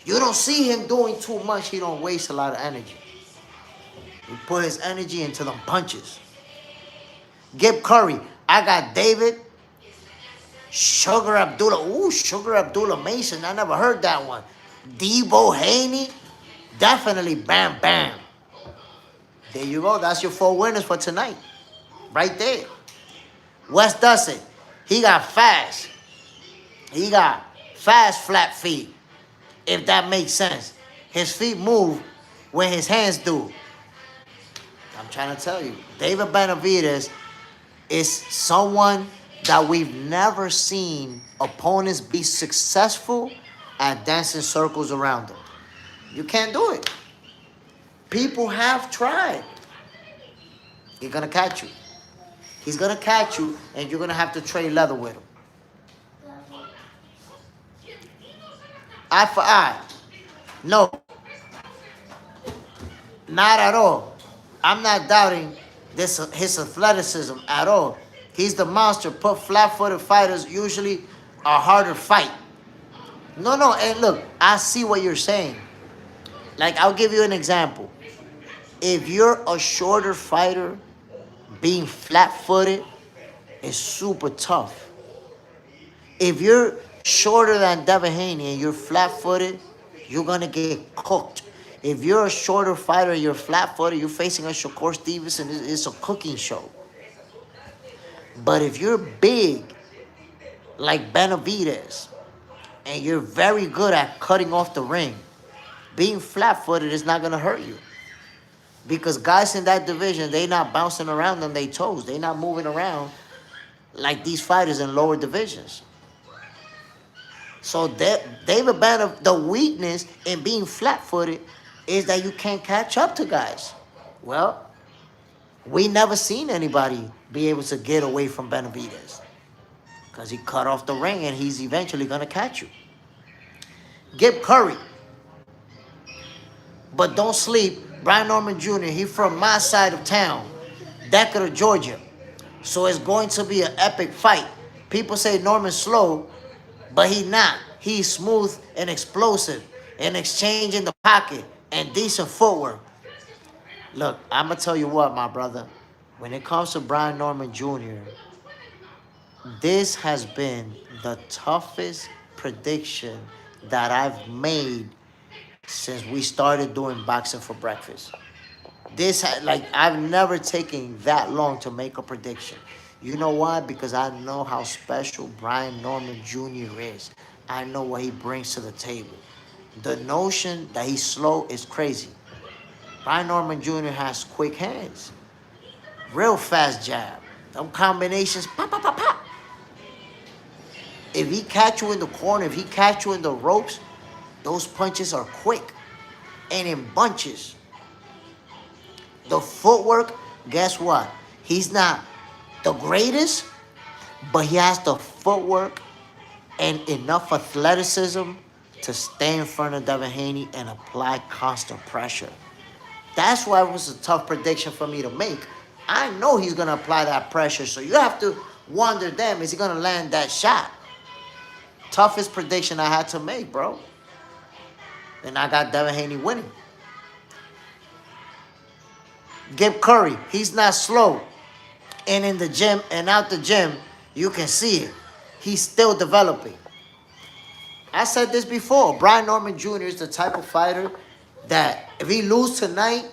You don't see him doing too much. He don't waste a lot of energy. He put his energy into them punches. Gib Curry. I got David. Sugar Abdullah. Ooh, Sugar Abdullah Mason. I never heard that one. Debo Haney. Definitely Bam Bam. There you go. That's your 4 winners for tonight. Right there. Wes does it. He got fast. He got fast flat feet. If that makes sense. His feet move when his hands do. I'm trying to tell you. David Benavidez is someone that we've never seen opponents be successful at dancing circles around them. You can't do it. People have tried. He's going to catch you. He's going to catch you, and you're going to have to trade leather with him. Eye for eye. No. Not at all. I'm not doubting his athleticism at all. He's the monster. Put flat-footed fighters usually a harder fight. No, and look, I see what you're saying. Like, I'll give you an example. If you're a shorter fighter, being flat-footed is super tough. If you're shorter than Devin Haney and you're flat-footed, you're going to get cooked. If you're a shorter fighter and you're flat-footed, you're facing a Shakur Stevenson, it's a cooking show. But if you're big, like Benavidez, and you're very good at cutting off the ring, being flat-footed is not going to hurt you. Because guys in that division, they not bouncing around on their toes. They not moving around like these fighters in lower divisions. So David Benavidez, the weakness in being flat-footed is that you can't catch up to guys. Well, we never seen anybody be able to get away from Benavidez because he cut off the ring and he's eventually going to catch you. Gib Curry. But don't sleep. Brian Norman Jr., he from my side of town, Decatur, Georgia. So it's going to be an epic fight. People say Norman's slow, but he's not. He's smooth and explosive and exchanging the pocket and decent footwork. Look, I'm going to tell you what, my brother. When it comes to Brian Norman Jr., this has been the toughest prediction that I've made since we started doing boxing for breakfast. I've never taken that long to make a prediction. You know why? Because I know how special Brian Norman Jr. is. I know what he brings to the table. The notion that he's slow is crazy. Brian Norman Jr. has quick hands, real fast jab. Them combinations, pop, pop, pop, pop. If he catch you in the corner, if he catch you in the ropes, those punches are quick and in bunches. The footwork, guess what? He's not the greatest, but he has the footwork and enough athleticism to stay in front of Devin Haney and apply constant pressure. That's why it was a tough prediction for me to make. I know he's going to apply that pressure, so you have to wonder, damn, is he going to land that shot? Toughest prediction I had to make, bro. And I got Devin Haney winning. Gib Curry, he's not slow. And in the gym and out the gym, you can see it. He's still developing. I said this before. Brian Norman Jr. is the type of fighter that if he loses tonight,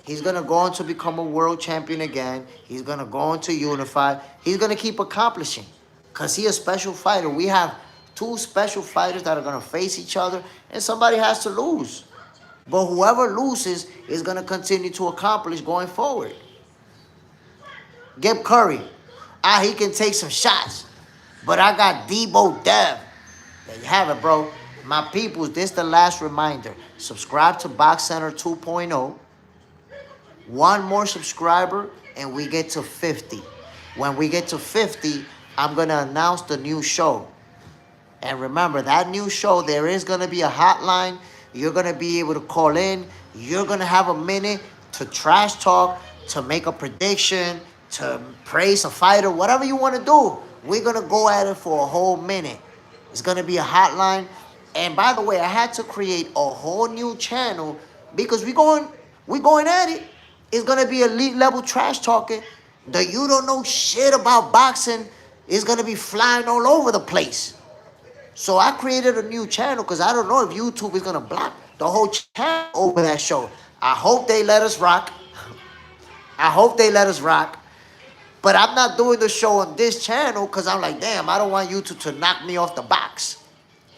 he's going to go on to become a world champion again. He's going to go on to unify. He's going to keep accomplishing because he's a special fighter. We have two special fighters that are going to face each other, and somebody has to lose. But whoever loses is going to continue to accomplish going forward. Gib Curry, he can take some shots, but I got Debo Dev. There you have it, bro. My peoples, this is the last reminder. Subscribe to Box Center 2.0. One more subscriber, and we get to 50. When we get to 50, I'm going to announce the new show. And remember, that new show, there is going to be a hotline. You're going to be able to call in. You're going to have a minute to trash talk, to make a prediction, to praise a fighter, whatever you want to do. We're going to go at it for a whole minute. It's going to be a hotline. And by the way, I had to create a whole new channel because we're going at it. It's going to be elite level trash talking. The you don't know shit about boxing is going to be flying all over the place. So I created a new channel because I don't know if YouTube is going to block the whole channel over that show. I hope they let us rock. I hope they let us rock. But I'm not doing the show on this channel because I'm like, damn, I don't want YouTube to knock me off the box.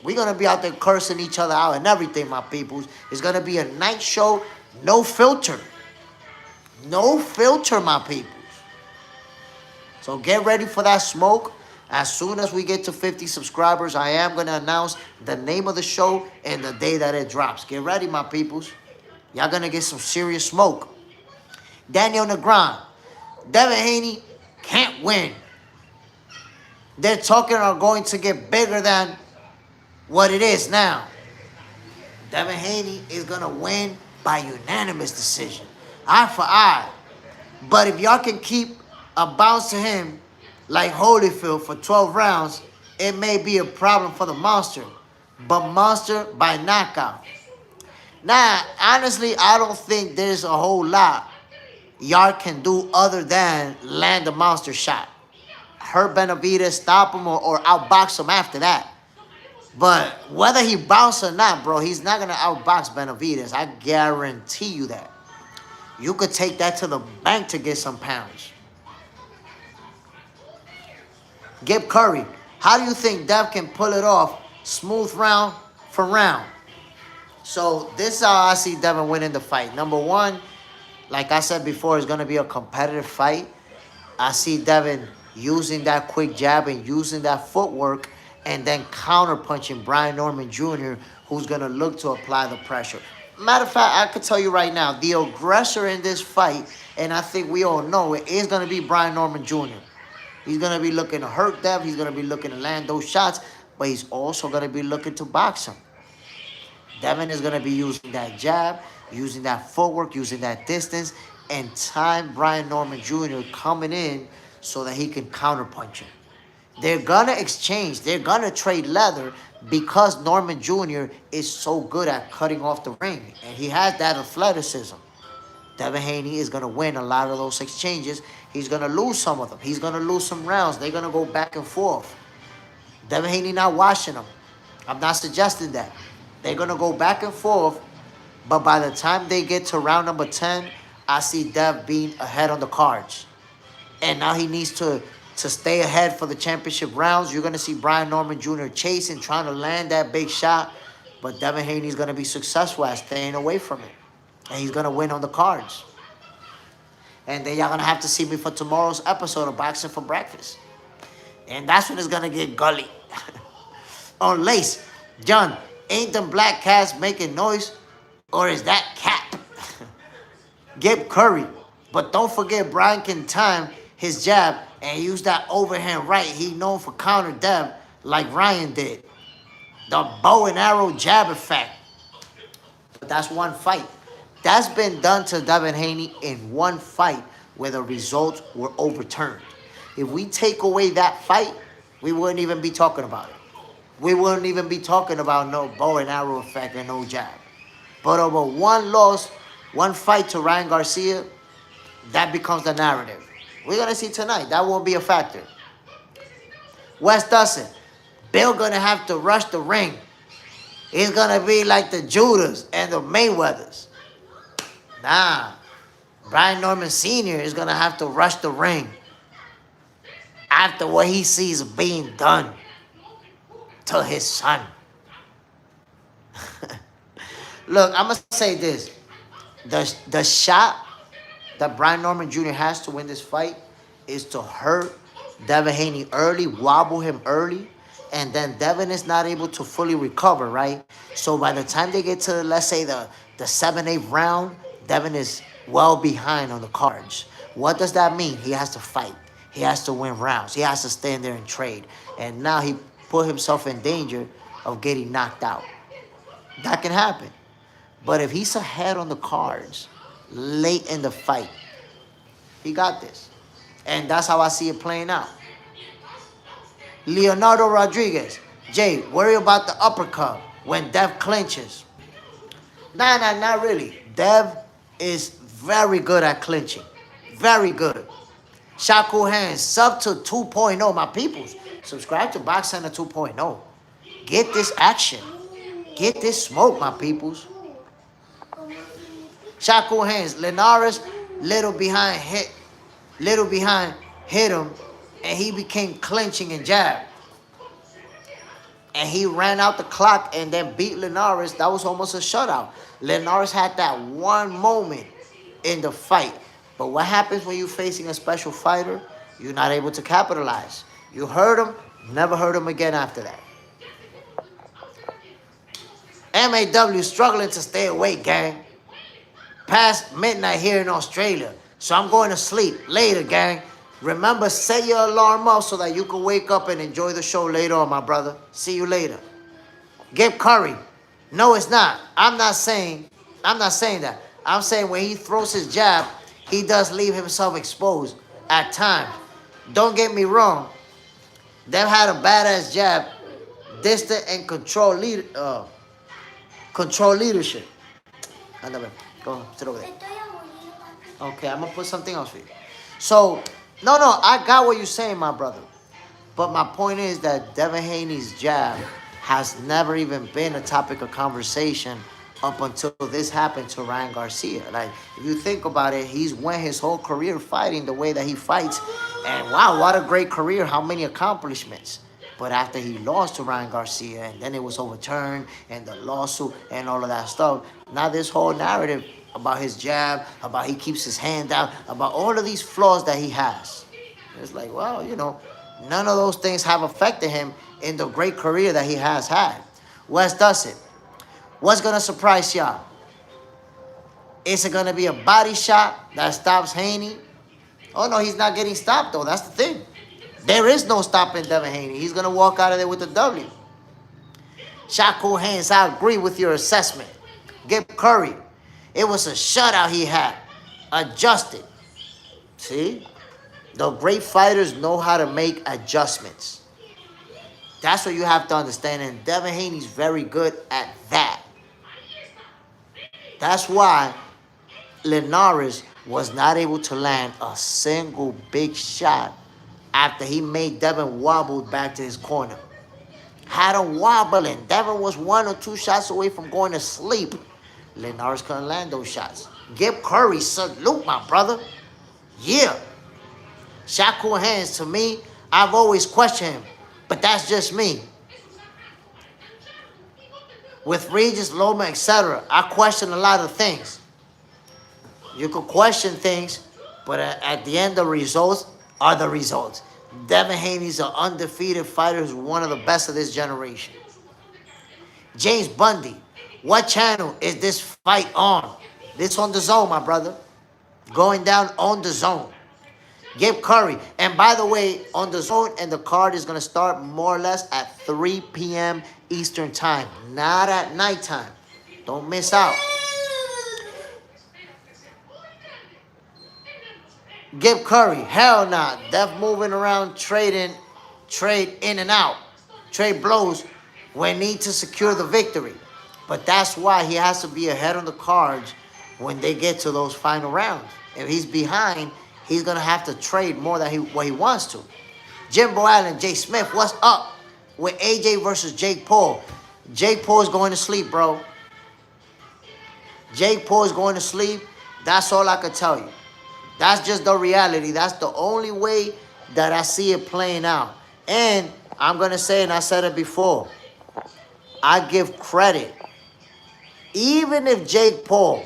We're going to be out there cursing each other out and everything, my peoples. It's going to be a night show, no filter. No filter, my peoples. So get ready for that smoke. As soon as we get to 50 subscribers, I am going to announce the name of the show and the day that it drops. Get ready, my peoples. Y'all going to get some serious smoke. Daniel Negron. Devin Haney can't win. They're talking are going to get bigger than what it is now. Devin Haney is going to win by unanimous decision. Eye for eye. But if y'all can keep a bounce to him like Holyfield for 12 rounds, it may be a problem for the Monster. But Monster by knockout. Now, honestly, I don't think there's a whole lot y'all can do other than land a Monster shot. Hurt Benavidez, stop him, or outbox him after that. But whether he bounce or not, bro, he's not going to outbox Benavidez. I guarantee you that. You could take that to the bank to get some pounds. Gib Curry, how do you think Dev can pull it off smooth round for round? So this is how I see Devin winning the fight. Number one, like I said before, it's going to be a competitive fight. I see Devin using that quick jab and using that footwork and then counter-punching Brian Norman Jr., who's going to look to apply the pressure. Matter of fact, I could tell you right now, the aggressor in this fight, and I think we all know it, is going to be Brian Norman Jr. He's going to be looking to hurt Dev. He's going to be looking to land those shots, but he's also going to be looking to box him. Devin is going to be using that jab, using that footwork, using that distance, and time Brian Norman Jr. coming in so that he can counterpunch him. They're going to exchange. They're going to trade leather because Norman Jr. is so good at cutting off the ring, and he has that athleticism. Devin Haney is going to win a lot of those exchanges. He's going to lose some of them. He's going to lose some rounds. They're going to go back and forth. Devin Haney not watching them. I'm not suggesting that. They're going to go back and forth, But by the time they get to round number 10, I see Dev being ahead on the cards. And now he needs to stay ahead for the championship rounds. You're going to see Brian Norman Jr. chasing, trying to land that big shot. But Devin Haney's going to be successful at staying away from it. And he's going to win on the cards. And then y'all going to have to see me for tomorrow's episode of Boxing for Breakfast. And that's when it's going to get gully. On Lace, John, ain't them black cats making noise? Or is that Cap? Gib Curry. But don't forget, Brian can time his jab and use that overhand right. He known for counter Dev like Ryan did. The bow and arrow jab effect. But that's one fight. That's been done to Devin Haney in one fight where the results were overturned. If we take away that fight, we wouldn't even be talking about it. We wouldn't even be talking about no bow and arrow effect and no jab. But over one loss, one fight to Ryan Garcia, that becomes the narrative. We're going to see tonight. That won't be a factor. Wes Dustin, Bill going to have to rush the ring. It's going to be like the Judas and the Mayweathers. Nah. Brian Norman Sr. is going to have to rush the ring after what he sees being done to his son. Look, I'm going to say this. The shot that Brian Norman Jr. has to win this fight is to hurt Devin Haney early, wobble him early, and then Devin is not able to fully recover, right? So by the time they get to, let's say, the 7th, 8th round, Devin is well behind on the cards. What does that mean? He has to fight. He has to win rounds. He has to stand there and trade. And now he put himself in danger of getting knocked out. That can happen. But if he's ahead on the cards late in the fight, he got this. And that's how I see it playing out. Leonardo Rodriguez. Jay, worry about the uppercut when Dev clinches. Nah, not really. Dev is very good at clinching. Very good. Shaku Hands, sub to 2.0, my peoples. Subscribe to Box Center 2.0. Get this action. Get this smoke, my peoples. Shaku Hands, Linares, little behind hit him, and he became clinching and jab. And he ran out the clock and then beat Linares. That was almost a shutout. Linares had that one moment in the fight. But what happens when you're facing a special fighter? You're not able to capitalize. You hurt him, never hurt him again after that. MAW struggling to stay awake, gang. Past midnight here in Australia. So I'm going to sleep later, gang. Remember, set your alarm up so that you can wake up and enjoy the show later on, my brother. See you later. Gib Curry. No, it's not. I'm not saying that. I'm saying when he throws his jab, he does leave himself exposed at times. Don't get me wrong. They've had a badass jab, distant and control leadership. Go sit over there. Okay, I'm gonna put something else for you. So, no, I got what you're saying, my brother. But my point is that Devin Haney's jab has never even been a topic of conversation up until this happened to Ryan Garcia. Like, if you think about it, he's went his whole career fighting the way that he fights. And wow, what a great career, how many accomplishments. But after he lost to Ryan Garcia, and then it was overturned, and the lawsuit, and all of that stuff, now this whole narrative about his jab, about he keeps his hand out, about all of these flaws that he has. It's like, well, none of those things have affected him in the great career that he has had. Wes Dustin, what's going to surprise y'all? Is it going to be a body shot that stops Haney? Oh, no, he's not getting stopped, though. That's the thing. There is no stopping Devin Haney. He's going to walk out of there with a W. Shaku Hands, I agree with your assessment. Gib Curry, it was a shutout he had. Adjusted. See? The great fighters know how to make adjustments. That's what you have to understand. And Devin Haney's very good at that. That's why Linares was not able to land a single big shot after he made Devin wobble back to his corner. Had him wobbling. Devin was 1 or 2 shots away from going to sleep. Linares couldn't land those shots. Gib Curry, salute, my brother. Yeah. Shot cool hands, to me, I've always questioned him. But that's just me. With Regis, Loma, etc., I question a lot of things. You could question things, but at the end, the results are the results. Devin Haney's an undefeated fighter who's one of the best of this generation. James Bundy, what channel is this fight on? This on DAZN, my brother. Going down on DAZN. Gib Curry. And by the way, on DAZN, and the card is going to start more or less at 3 p.m. Eastern time. Not at nighttime. Don't miss out. Gib Curry, hell nah. Def moving around, trade in and out. Trade blows when need to secure the victory. But that's why he has to be ahead on the cards when they get to those final rounds. If he's behind, he's going to have to trade more than what he wants to. Jimbo Allen, Jay Smith, what's up with AJ versus Jake Paul? Jake Paul is going to sleep, bro. Jake Paul is going to sleep. That's all I can tell you. That's just the reality. That's the only way that I see it playing out. And I'm going to say, and I said it before, I give credit. Even if Jake Paul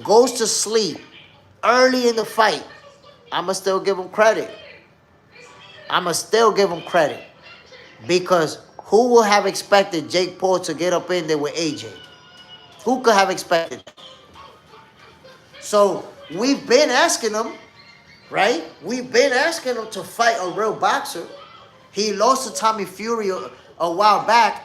goes to sleep early in the fight, I'm going to still give him credit. I'm going to still give him credit. Because who would have expected Jake Paul to get up in there with AJ? Who could have expected that? So we've been asking him, right? We've been asking him to fight a real boxer. He lost to Tommy Fury a while back.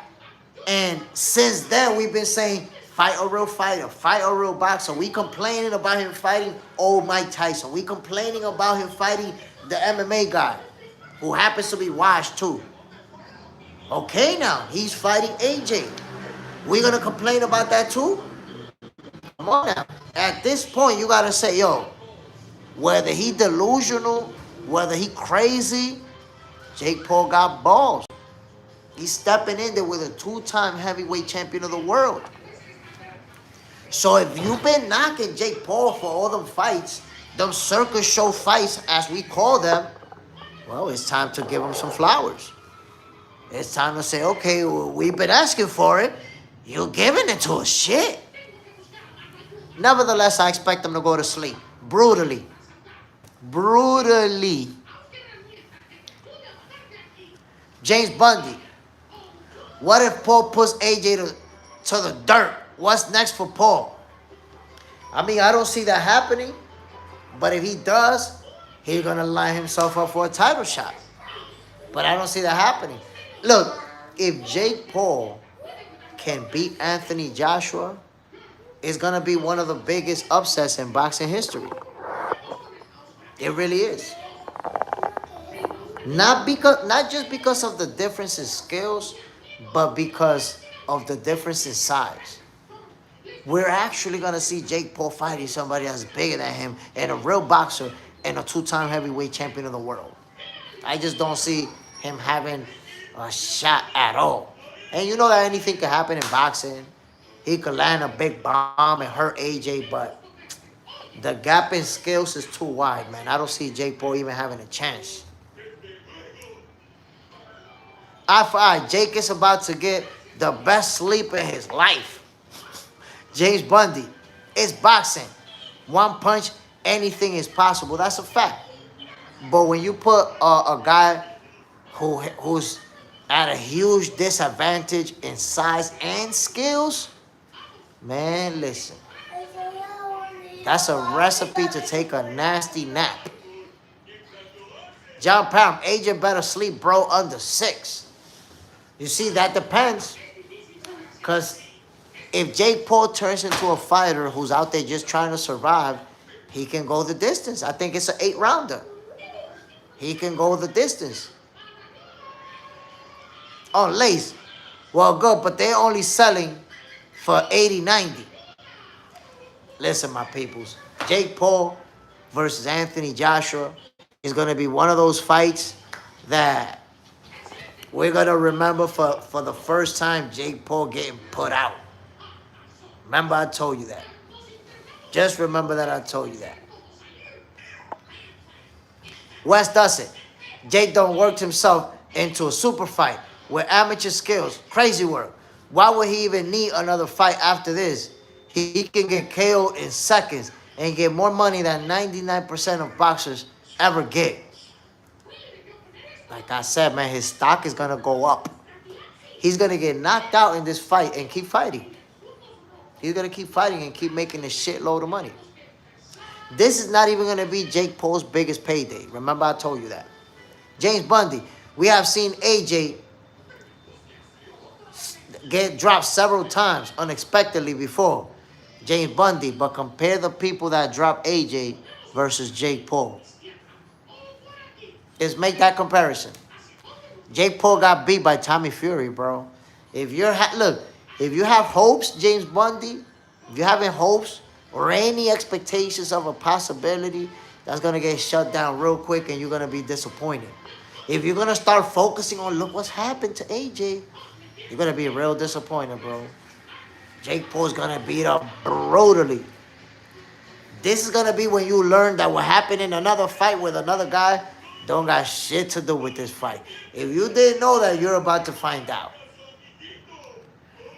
And since then, we've been saying, fight a real fighter, fight a real boxer. We complaining about him fighting old Mike Tyson. We complaining about him fighting the MMA guy, who happens to be washed too. Okay, now, he's fighting AJ. We're going to complain about that too? Come on now. At this point, you got to say, yo, whether he delusional, whether he crazy, Jake Paul got balls. He's stepping in there with a two-time heavyweight champion of the world. So if you've been knocking Jake Paul for all them fights, them circus show fights, as we call them, well, it's time to give him some flowers. It's time to say, okay, well, we've been asking for it. You're giving it to us. Shit. Nevertheless, I expect him to go to sleep. Brutally. Brutally. James Bundy. What if Paul puts AJ to the dirt? What's next for Paul? I mean, I don't see that happening. But if he does, he's going to line himself up for a title shot. But I don't see that happening. Look, if Jake Paul can beat Anthony Joshua, it's going to be one of the biggest upsets in boxing history. It really is. Not just because of the difference in skills, but because of the difference in size. We're actually going to see Jake Paul fighting somebody that's bigger than him and a real boxer and a two-time heavyweight champion of the world. I just don't see him having a shot at all. And you know that anything can happen in boxing. He could land a big bomb and hurt AJ, but the gap in skills is too wide, man. I don't see Jake Paul even having a chance. Eye for eye, Jake is about to get the best sleep in his life. James Bundy, it's boxing. One punch, anything is possible. That's a fact. But when you put a guy who's at a huge disadvantage in size and skills, man, listen. That's a recipe to take a nasty nap. John Pound, AJ better sleep, bro, under 6. You see, that depends. Because if Jake Paul turns into a fighter who's out there just trying to survive, he can go the distance. I think it's an 8-rounder. He can go the distance. Oh, Lace. Well, good, but they're only selling for 80, 90. Listen, my peoples. Jake Paul versus Anthony Joshua is going to be one of those fights that we're going to remember for the first time Jake Paul getting put out. Remember I told you that. Just remember that I told you that. West does it. Jake Done worked himself into a super fight with amateur skills. Crazy work. Why would he even need another fight after this? He can get KO'd in seconds and get more money than 99% of boxers ever get. Like I said, man, his stock is going to go up. He's going to get knocked out in this fight and keep fighting. He's going to keep fighting and keep making a shitload of money. This is not even going to be Jake Paul's biggest payday. Remember, I told you that. James Bundy. We have seen AJ get dropped several times unexpectedly before James Bundy, but compare the people that dropped AJ versus Jake Paul. Just make that comparison. Jake Paul got beat by Tommy Fury, bro. If you're if you have hopes, James Bundy, if you're having hopes or any expectations of a possibility, that's going to get shut down real quick and you're going to be disappointed. If you're going to start focusing on, look what's happened to AJ, you're going to be real disappointed, bro. Jake Paul's going to beat up brutally. This is going to be when you learn that what happened in another fight with another guy don't got shit to do with this fight. If you didn't know that, you're about to find out.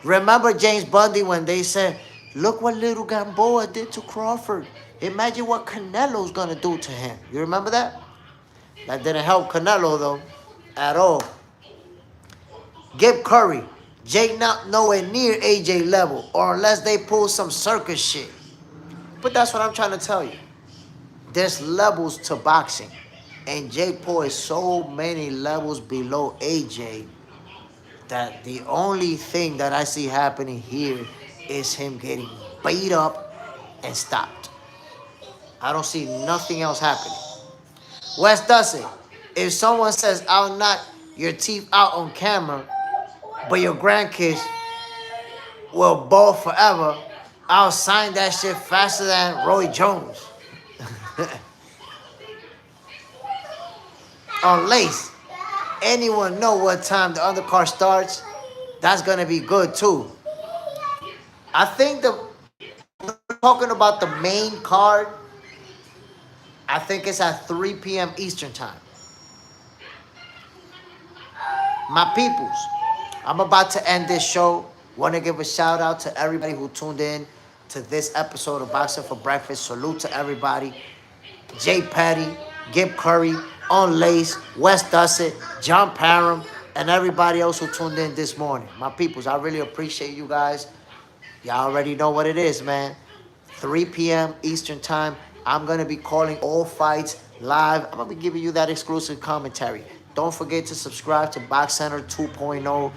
Remember James Bundy when they said, look what little Gamboa did to Crawford. Imagine what Canelo's going to do to him. You remember that? That didn't help Canelo, though, at all. Gib Curry. Jake not nowhere near AJ level, or unless they pull some circus shit. But that's what I'm trying to tell you. There's levels to boxing. And Jake Paul is so many levels below AJ that the only thing that I see happening here is him getting beat up and stopped. I don't see nothing else happening. West does it. If someone says, I'll knock your teeth out on camera, but your grandkids will ball forever, I'll sign that shit faster than Roy Jones. On Lace, anyone know what time the undercard starts? That's going to be good too. I think talking about the main card, I think it's at 3 p.m. Eastern time. My peoples, I'm about to end this show. Want to give a shout out to everybody who tuned in to this episode of Boxing for Breakfast. Salute to everybody. Jay Petty, Gib Curry, On Lace, West Dusset, John Parham, and everybody else who tuned in this morning. My peoples, I really appreciate you guys. Y'all already know what it is, man. 3 p.m. Eastern time. I'm going to be calling all fights live. I'm going to be giving you that exclusive commentary. Don't forget to subscribe to Box Center 2.0.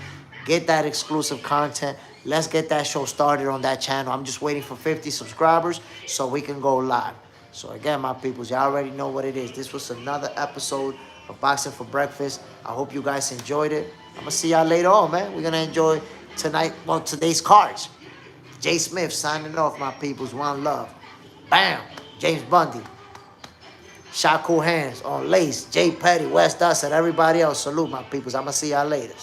Get that exclusive content. Let's get that show started on that channel. I'm just waiting for 50 subscribers so we can go live. So again, my peoples, y'all already know what it is. This was another episode of Boxing for Breakfast. I hope you guys enjoyed it. I'm going to see y'all later on, man. We're going to enjoy today's cards. Jay Smith signing off, my peoples. One love. Bam. James Bundy. Shot cool hands on Lace. Jay Petty, West Dusset, everybody else. Salute, my peoples. I'm going to see y'all later.